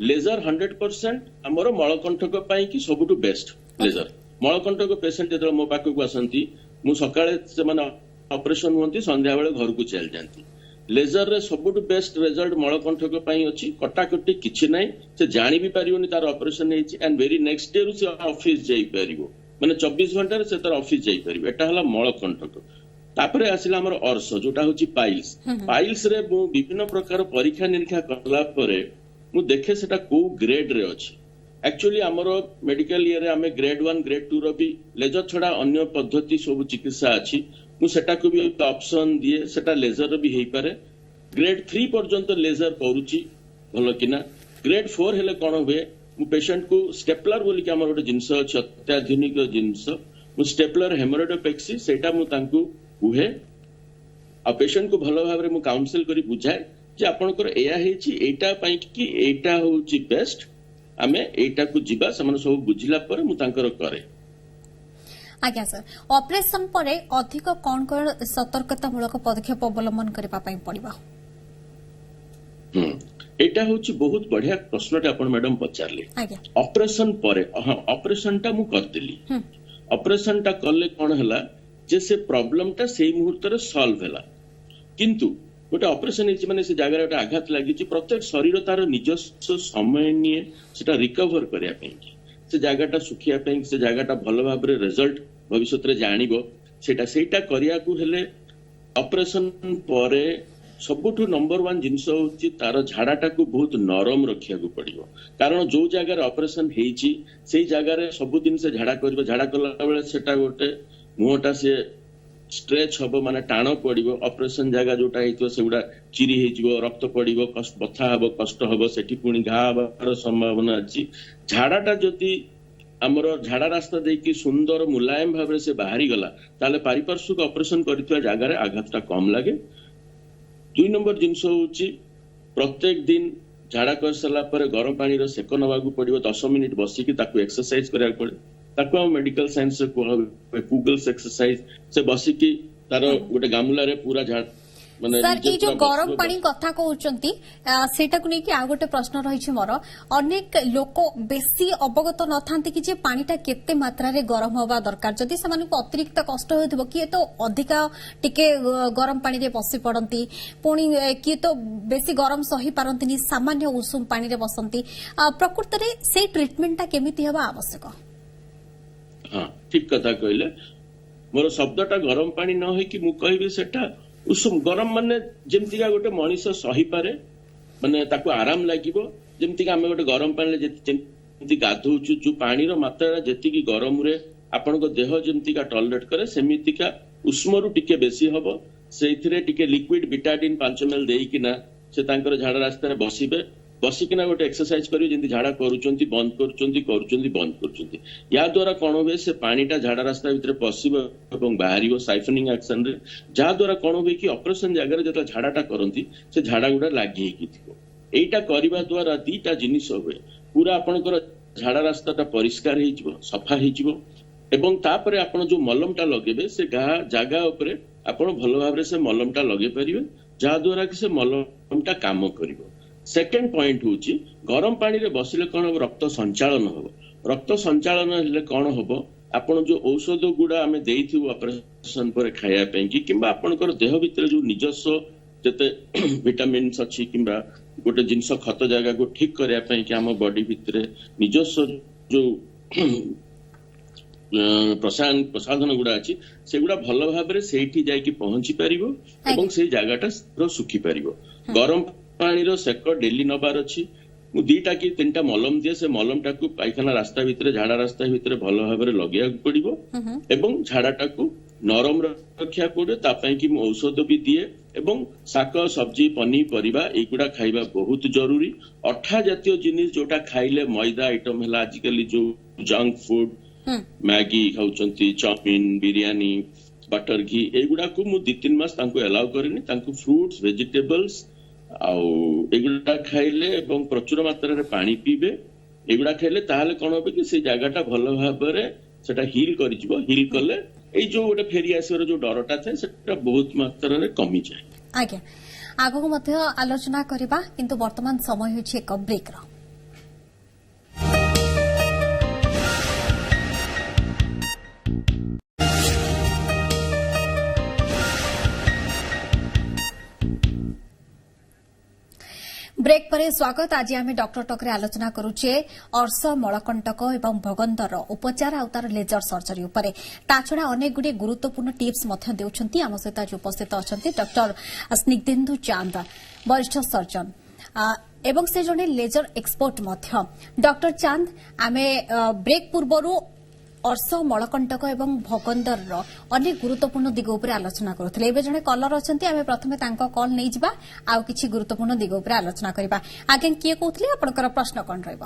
लेजर 100% हमरो मळकंठक पई कि सबुटु बेस्ट लेजर मळकंठक पेशेंट जेतले मो पाखु को आसंती मु सकाळे से माने ऑपरेशन होंती संध्या बेले घर को चल जानती लेजर रे सबुटु बेस्ट रिजल्ट मळकंठक पई अछि कटाकटी किछि नै से जानि भी परिबोनी तार ऑपरेशन हेछि एंड वेरी नेक्स्ट डे रु से ऑफिस जाई परिबो माने 24 घंटा रे से तार ऑफिस जाई परिबो एटा हला मळकंठक तापरे आसिला हमर अर्श जोटा होची पाइल्स रे मु विभिन्न प्रकार परीक्षा निरीक्षा करला परे मु देखे सेटा को ग्रेड रे अछि एक्चुअली हमर मेडिकल ईयर रे हमें ग्रेड 1 ग्रेड 2 रो भी लेजर छडा अन्य पद्धति सब चिकित्सा अछि मु सेटा को भी ऑप्शन दिए सेटा लेजर भी हेई पारे ग्रेड 3 पर्यंत लेजर करूची भलो किना ग्रेड 4 हेले कोन होवे मु पेशेंट को स्टेपलर बोली कि हमर गोटे जिंस अछि अत्याधुनिक जिंस मु स्टेपलर हेमोरेडोपेक्सी सेटा मु तांकू उहे आ पेशेंट को भलो भाबरे मु काउंसिल करी बुझाए जे आपनकर एया हेची एटा पई कि एटा होची बेस्ट आमे एटा को जिबा समान सब बुझिला पर मु तांकर करे आज्ञा सर ऑपरेशन परे अधिक कोन कोन सतर्कतामूलक पदक्षेप अवलंबन करबा पई पड़िबा एटा होची बहुत बढ़िया प्रश्नटे आपण मैडम पचारले आज्ञा ऑपरेशन परे ऑपरेशन टा मु करतिली ऑपरेशन टा करले कोन हला जे से प्रॉब्लम टा सेही मुहूर्त रे सॉल्व हैला किंतु गोटे ऑपरेशन हेछि माने से जगह गोटे आघात लागिछि प्रत्येक शरीर तार निजस्व समय निये सेटा रिकवर करिया पई से जगहटा सुखिया पई से जगहटा भलो भाबरे रिजल्ट भविष्य रे जानिबो सेटा करिया को हेले ऑपरेशन परे सबुठु नंबर 1 जिंस होछि तार झाड़ाटा को बहुत नरम रखिया को पड़िबो कारण जो जगह रे ऑपरेशन हेछि सेही जगह रे सब दिन से झाड़ा करबो झाड़ा करला बेले सेटा गोटे मुहटा से स्ट्रेच हबो माने टाणो पड़िबो ऑपरेशन जगह जोटा हेतो सेगुडा चिरी हेजिबो रक्त पड़िबो कष्ट बथा हबो कष्ट हबो सेठी पुनी घा हबार संभावना अछि झाड़ाटा जति हमर झाड़ा रास्ता देकी सुंदर मुलायम भाबरे से बाहरी गला ताले पारिपार्श्विक ऑपरेशन करितवा जगह रे आघातटा कम लागे 2 नंबर जिंस होछि प्रत्येक दिन ଝାଡା କରିସାରିଲା ପରେ ଗରମ ପାଣିର ସେକ ନେବାକୁ ପଡିବ 10 ମିନିଟ୍ ବସିକି ତାକୁ ଏକ୍ସରସାଇଜ କରିବାକୁ ପଡେ ତାକୁ ଆମ ମେଡିକାଲ ସାଇନ୍ସରେ କୁହାହୁଏ ଗୁଗଲ୍ସ ଏକ୍ସରସାଇଜ ସେ ବସିକି ତାର ଗୋଟେ ଗାମୁଲାରେ ପୁରା ମାନେ ସାର୍ ଏଇ ଯୋଉ ଗରମ ପାଣି କଥା କହୁଛନ୍ତି ସେଇଟାକୁ ନେଇକି ଆଉ ଗୋଟେ ପ୍ରଶ୍ନ ରହିଛି ମୋର ଅନେକ ଲୋକ ବେଶୀ ଅବଗତ ନଥାନ୍ତି କି ଯେ ପାଣିଟା କେତେ ମାତ୍ରାରେ ଗରମ ହେବା ଦରକାର ଯଦି ସେମାନଙ୍କୁ ଅତିରିକ୍ତ କଷ୍ଟ ହେଉଥିବ କିଏ ତ ଅଧିକା ଟିକେ ଗରମ ପାଣିରେ ବସି ପଡନ୍ତି ପୁଣି କିଏ ତ ବେଶୀ ଗରମ ସହି ପାରନ୍ତିନି ସାମାନ୍ୟ ଉଷୁମ ପାଣିରେ ବସନ୍ତି ପ୍ରକୃତରେ ସେଇ ଟ୍ରିଟମେଣ୍ଟଟା କେମିତି ହେବା ଆବଶ୍ୟକ ହଁ ଠିକ କଥା କହିଲେ ମୋର ଶବ୍ଦଟା ଗରମ ପାଣି ନ ହେଇକି ମୁଁ କହିବି ସେଟା ଉଷୁମ ଗରମ ମାନେ ଯେମିତିକା ଗୋଟେ ମଣିଷ ସହିପାରେ ମାନେ ତାକୁ ଆରାମ ଲାଗିବ ଯେମିତିକି ଆମେ ଗୋଟେ ଗରମ ପାଣିରେ ଯେମିତି ଗାଧଉଛୁ ଯୋଉ ପାଣିର ମାତ୍ରା ଯେତିକି ଗରମରେ ଆପଣଙ୍କ ଦେହ ଯେମିତିକା ଟଲରେଟ୍ କରେ ସେମିତିକା ଉଷ୍ମରୁ ଟିକେ ବେଶୀ ହବ ସେଇଥିରେ ଟିକେ ଲିକ୍ୱିଡ ବିଟାଡିନ୍ 5 ml ଦେଇକିନା ସେ ତାଙ୍କର ଝାଡା ରାସ୍ତାରେ ବସିକିନା ଗୋଟେ ଏକ୍ସରସାଇଜ କରିବେ ଯେମିତି ଝାଡା କରୁଛନ୍ତି ବନ୍ଦ କରୁଛନ୍ତି ବନ୍ଦ କରୁଛନ୍ତି ୟା ଦ୍ୱାରା କଣ ହୁଏ ସେ ପାଣିଟା ଝାଡା ରାସ୍ତା ଭିତରେ ପଶିବ ଏବଂ ବାହାରିବ ସାଇଫନିଂ ଆକ୍ସନରେ ଯାହା ଦ୍ୱାରା କଣ ହୁଏ କି ଅପରେସନ ଜାଗାରେ ଯେତେବେଳେ ଝାଡାଟା କରନ୍ତି ସେ ଝାଡା ଗୁଡା ଲାଗି ହେଇକି ଥିବ ଏଇଟା କରିବା ଦ୍ୱାରା ଦିଟା ଜିନିଷ ହୁଏ ପୁରା ଆପଣଙ୍କର ଝାଡା ରାସ୍ତାଟା ପରିଷ୍କାର ହେଇଯିବ ସଫା ହେଇଯିବ ଏବଂ ତାପରେ ଆପଣ ଯୋଉ ମଲମଟା ଲଗେଇବେ ସେ ଜାଗା ଉପରେ ଆପଣ ଭଲ ଭାବରେ ସେ ମଲମଟା ଲଗେଇ ପାରିବେ ଯାହା ଦ୍ୱାରା କି ସେ ମଲମଟା କାମ କରିବ ସେକେଣ୍ଡ ପଏଣ୍ଟ ହଉଛି ଗରମ ପାଣିରେ ବସିଲେ କଣ ହବ ରକ୍ତ ସଞ୍ଚାଳନ ହେଲେ କଣ ହବ ଆପଣ ଯୋଉ ଔଷଧ ଗୁଡା ଆମେ ଦେଇଥିବୁ ଅପରେସନ ପରେ ଖାଇବା ପାଇଁ କିମ୍ବା ଆପଣଙ୍କର ଦେହ ଭିତରେ ଯୋଉ ନିଜସ୍ୱ ଯେତେ ଭିଟାମିନ୍ସ ଅଛି କିମ୍ବା ଗୋଟେ ଜିନିଷ ଖତ ଜାଗାକୁ ଠିକ କରିବା ପାଇଁ କି ଆମ ବଡି ଭିତରେ ନିଜସ୍ୱ ଯୋଉ ପ୍ରସାଧନ ଗୁଡା ଅଛି ସେଗୁଡା ଭଲ ଭାବରେ ସେଇଠି ଯାଇକି ପହଞ୍ଚି ପାରିବ ଏବଂ ସେଇ ଜାଗାଟା ଶୁଖି ପାରିବ ଗରମ ପାଣିର ସେକ ଡେଲି ନବାର ଅଛି ମୁଁ 2ଟା କି 3ଟା ମଲମ ଦିଏ ସେ ମଲମଟାକୁ ପାଇଖାନା ରାସ୍ତା ଭିତରେ ଝାଡା ରାସ୍ତା ଭିତରେ ଭଲ ଭାବରେ ଲଗେଇବାକୁ ପଡିବ ଏବଂ ଝାଡାଟାକୁ ନରମ ରଖିବାକୁ ପଡିବ ତା ପାଇଁ କି ମୁଁ ଔଷଧ ବି ଦିଏ ଏବଂ ଶାଗ ସବ୍ଜି ପନିପରିବା ଏଇଗୁଡା ଖାଇବା ବହୁତ ଜରୁରୀ ଅଠା ଜାତୀୟ ଜିନିଷ ଯୋଉଟା ଖାଇଲେ ମଇଦା ଆଇଟମ ହେଲା ଆଜିକାଲି ଯୋଉ ଜଙ୍କ ଫୁଡ ମ୍ୟାଗି ଖାଉଛନ୍ତି ଚାଉମିନ ବିରିୟାନୀ ବଟର ଘି ଏଇଗୁଡାକୁ ମୁଁ 2-3 ମାସ ତାଙ୍କୁ ଆଲାଉ କରେନି ତାଙ୍କୁ ଫ୍ରୁଟ୍ସ ଭେଜିଟେବଲ୍ସ ଆଉ ଏଗୁଡା ଖାଇଲେ ଏବଂ ପ୍ରଚୁର ମାତ୍ରାରେ ପାଣି ପିଇବେ ଏଗୁଡା ଖାଇଲେ ତାହେଲେ କଣ ହବ କି ସେଇ ଜାଗାଟା ଭଲ ଭାବରେ ସେଟା ହିଲ୍ କରିଯିବ ହିଲ୍ କଲେ ଏଇ ଯୋଉ ଗୋଟେ ଫେରି ଆସିବାର ଯୋଉ ଡରଟା ଥାଏ ସେଟା ବହୁତ ମାତ୍ରାରେ କମିଯାଏ ଆଜ୍ଞା ଆଗକୁ ମଧ୍ୟ ଆଲୋଚନା କରିବା କିନ୍ତୁ ବର୍ତ୍ତମାନ ସମୟ ହେଉଛି ଏକ ବ୍ରେକ୍ର ब्रेक पर स्वागत आज आम डॉक्टर टॉक रे आलोचना करुचे अर्श मलकंटक एवं भगंदर उपचार आ तार लेजर सर्जरी उपरे ता छड़ा अनेक गुडी गुरुत्वपूर्ण टिप्स मध्य देउछंती हम सहित आज उपस्थित अछंती डॉक्टर स्निग्धेन्दु चांद वरिष्ठ सर्जन एवं से जने लेजर एक्सपर्ट मध्य डॉक्टर चांद आमे ब्रेक पूर्वरु अर्श मलकंटक एवं भगंदर अनेक गुरुत्वपूर्ण दिग उपर आलोचना करुଥିଲେ ଏବେ ଜଣେ କଲର ଅଛନ୍ତି ଆମେ ପ୍ରଥମେ ତାଙ୍କ କଲ୍ ନେଇଯିବା ଆଉ କିଛି ଗୁରୁତ୍ୱପୂର୍ଣ୍ଣ ଦିଗ ଉପରେ ଆଲୋଚନା କରିବା ଆଜ୍ଞା କିଏ କହୁଥିଲେ ଆପଣଙ୍କର ପ୍ରଶ୍ନ କଣ ରହିବ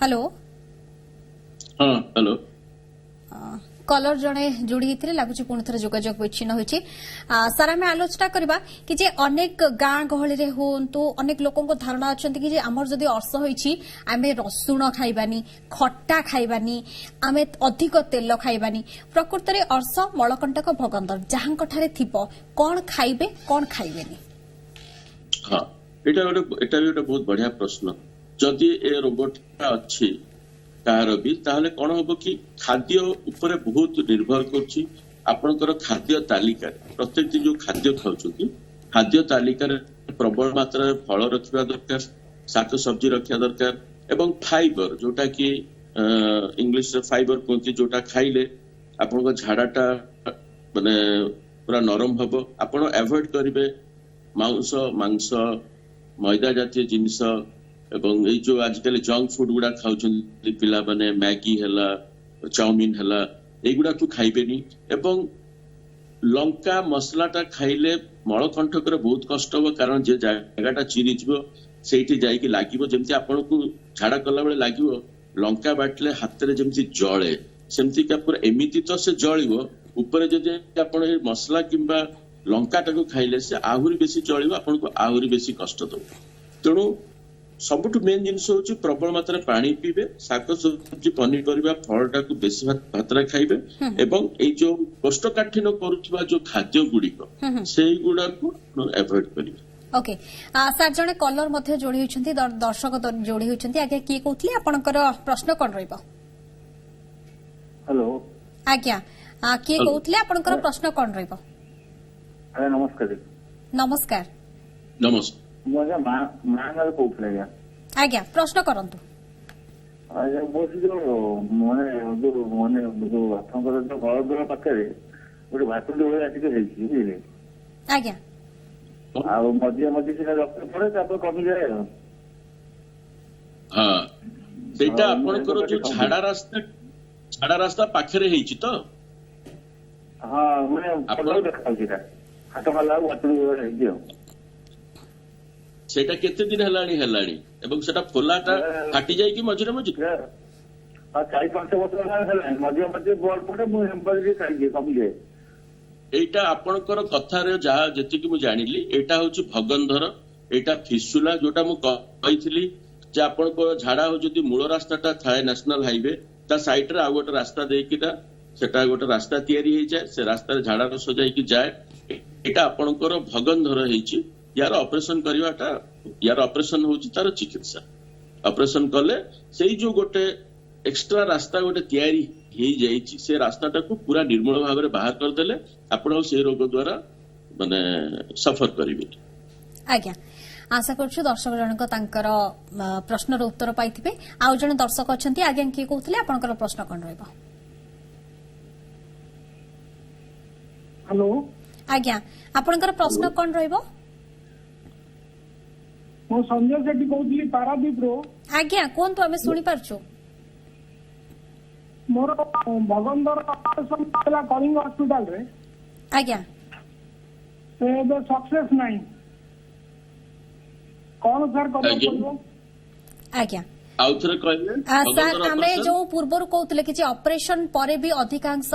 हेलो हाँ हेलो कलर जड़े जोड़ी होते लगुच पुणी थे जोगाजोग विच्छिन्न होती सार आम आलोचना करवा कि जे अनेक गाँ गहली हूँ अनेक लोकों धारणा अच्छा कि आमर जदि अर्श होती आम रसुण खाइबानी खट्टा खाइबानी आम अधिक तेल खाइबानी प्रकृत में अर्श मलकंटक भगंदर जहां थिब कौन खाइबे कौन खाइबेनी हाँ एटा भी बहुत बढ़िया प्रश्न जदि ए रोगटा अच्छी तार भी ताहले कौन हम कि खाद्य उपरे बहुत निर्भर करछि आपनकर खाद्य तालिका प्रत्येक दिन जो खाद्य खाउछथि खाद्य तालिका प्रबल मात्रा फल रखिबा दरकार शाक सब्जी रखिया दरकार एवं फाइबर जोटा कि इंग्लिश रे फाइबर कहते जोटा खाइले आपनकर झाड़ाटा माने पूरा नरम हबो आपण अवॉइड करिवे मांस मैदा जातीय जिनिस एवं ये जो आजकल जंक फुड गुड़ा खाउछन पिला माने मैगी हला चाउमिन हला एगुड़ा को खाइबेनी एवं लंका मसलाटा खाइले मलकंटकर बहुत कष्ट हो कारण जे जगहटा चिरी जीवो सेठी जाईकी लागिवो जेमति आपनको झाड़ा कला बेले लागिवो लंका बाटले हाथ रे जेमति जळे सेमति का पूरा एमिति तो से जळिवो ଉପରେ ଯଦି ଆପଣ ଏ ମସଲା କିମ୍ବା ଲଙ୍କାଟାକୁ ଖାଇଲେ ସେ ଆହୁରି ବେଶୀ ଚଳିବ, ଆପଣଙ୍କୁ ଆହୁରି ବେଶୀ କଷ୍ଟ ଦବ। ତେଣୁ ସବୁଠୁ ମେନ୍ ଜିନିଷ ହଉଛି ପ୍ରବଳ ମାତ୍ରାରେ ପାଣି ପିଇବେ, ଶାଗ ସବଜି ପନିପରିବା ଫଳଟାକୁ ବେଶୀ ମାତ୍ରାରେ ଖାଇବେ ଏବଂ ଏଇ ଯୋଉ କୋଷ୍ଠକାଠିନ୍ୟ କରୁଥିବା ଯୋଉ ଖାଦ୍ୟ ଗୁଡିକ ସେଇଗୁଡାକୁ ଆଭଏଡ୍ କରିବେ। ओके सर जड़े कलर मध्य जोड़ी होइछंती दर्शक जोड़ी होइछंती आगे की कहउतली आपनकर प्रश्न कोन रहइबो? हेलो आज्ञा की कहउतली आपनकर प्रश्न कोन रहइबो? अरे नमस्कार नमस्कार नमस्कार। मुझे मांगाल कहउतले या आज्ञा प्रश्न करंतु। अरे बोसी जो माने जो आपनकर जो गळदर पाखरे गोटे भातुडी होय आटिके हेछि बुझिले आज्ञा आ मध्य मध्य से रक्त पड़े तापर कमी जाए। हाँ ସେଇଟା ଆପଣଙ୍କର ଯୋଉ ଝାଡା ରାସ୍ତା ପାଖରେ ହେଇଛି ତ? हाँ मैं आपन देखाउछि ता हाथ वाला भातुडी होय हेछि। ସେଇଟା କେତେ ଦିନ ହେଲାଣି ଏବଂ ସେଟା ଫୋଲାଟା ଫାଟି ଯାଇକି ମଝିରେ ମଝିରେ? हाँ 4-5 वर्ष हेलाଣି मध्य मध्य बॉल पड़े मु हेम्पर खाई कमी जाए। এইটা ଆପଣଙ୍କର କଥାରେ ଯାହା ଯେତିକି ମୁଁ ଜାଣିଲି ଏଇଟା ହଉଛି ଭଗନ୍ଧର, ଏଇଟା ଫିସୁଲା ଯୋଉଟା ମୁଁ କହିଥିଲି ଯେ ଆପଣଙ୍କ ଝାଡା ଯଦି ମୂଳ ରାସ୍ତାଟା ଥାଏ ନ୍ୟାସନାଲ ହାଇୱେ ତା ସାଇଡରେ ଆଉ ଗୋଟେ ରାସ୍ତା ଦେଇକିନା ସେଟା ଗୋଟେ ରାସ୍ତା ତିଆରି ହେଇଯାଏ, ସେ ରାସ୍ତାରେ ଝାଡା ରସ ଯାଇକି ଯାଏ। ଏଇଟା ଆପଣଙ୍କର ଭଗନ୍ଧର ହେଇଛି, ୟାର ଅପରେସନ କରିବାଟା ୟାର ଅପରେସନ ହଉଛି ତାର ଚିକିତ୍ସା। ଅପରେସନ କଲେ ସେଇ ଯୋଉ ଗୋଟେ ଏକ୍ସଟ୍ରା ରାସ୍ତା ଗୋଟେ ତିଆରି ହେଇଯାଇଛି ସେ ରାସ୍ତାଟାକୁ ପୁରା ନିର୍ମୂଳ ଭାବରେ ବାହାର କରିଦେଲେ ଆପଣ ସେ ରୋଗ ଦ୍ୱାରା ମାନେ ସଫର କରିବେ। आज्ञा आशा करछु दर्शक जनक तांकर प्रश्नर उत्तर पाइथिबे। आउ जने दर्शक अछंती आज्ञा की कहउतले आपनकर प्रश्न कोन रहइबो? हेलो आज्ञा आपनकर प्रश्न कोन रहइबो? मो संजय सेठी कहउतली पारादीप रो। आज्ञा कोन तो हमें सुनि पारछु। मोर भगंदर ऑपरेशन होला कलिंग हॉस्पिटल रे आज्ञा से बे सक्सेस नहीं कौन सर कब आज्ञा। करबो? आज्ञा ଆଉ ଥରେ କହିଲେ सर आमे जो पूर्वरु कहउतले कि ऑपरेशन परे भी अधिकांश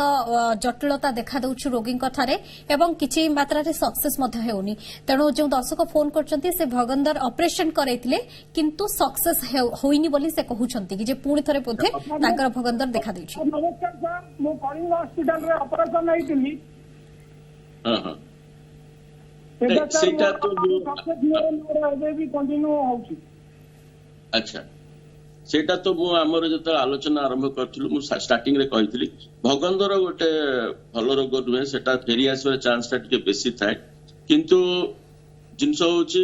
जटिलता देखा दउछु रोगींक ठारे एवं किछि मात्रा रे सक्सेस मध्ये हेउनी, तेणु जो दर्शक फोन करचंती से भगंदर ऑपरेशन करैतिले किंतु सक्सेस होइनी बोली से कहउचंती कि जे पुणी थरे पोथे तांकर भगंदर देखा दैछि। नमस्कार सर मो कलिंग हॉस्पिटल रे ऑपरेशन आइतिली ହଁ ହଁ सेटा ସେଇଟା ତ सक्सेस मोर एबे भी कंटिन्यू होउची। ଆଚ୍ଛା ସେଇଟା ତ ମୁଁ ଆମର ଯେତେବେଳେ ଆଲୋଚନା ଆରମ୍ଭ କରିଥିଲୁ ମୁଁ ଷ୍ଟାର୍ଟିଂ ରେ କହିଥିଲି ଭଗନ୍ଦର ଗୋଟେ ଭଲ ରୋଗ ନୁହେଁ, ସେଟା ଫେରି ଆସିବାର ଚାନ୍ସଟା ଟିକେ ବେଶୀ ଥାଏ। କିନ୍ତୁ ଜିନିଷ ହଉଛି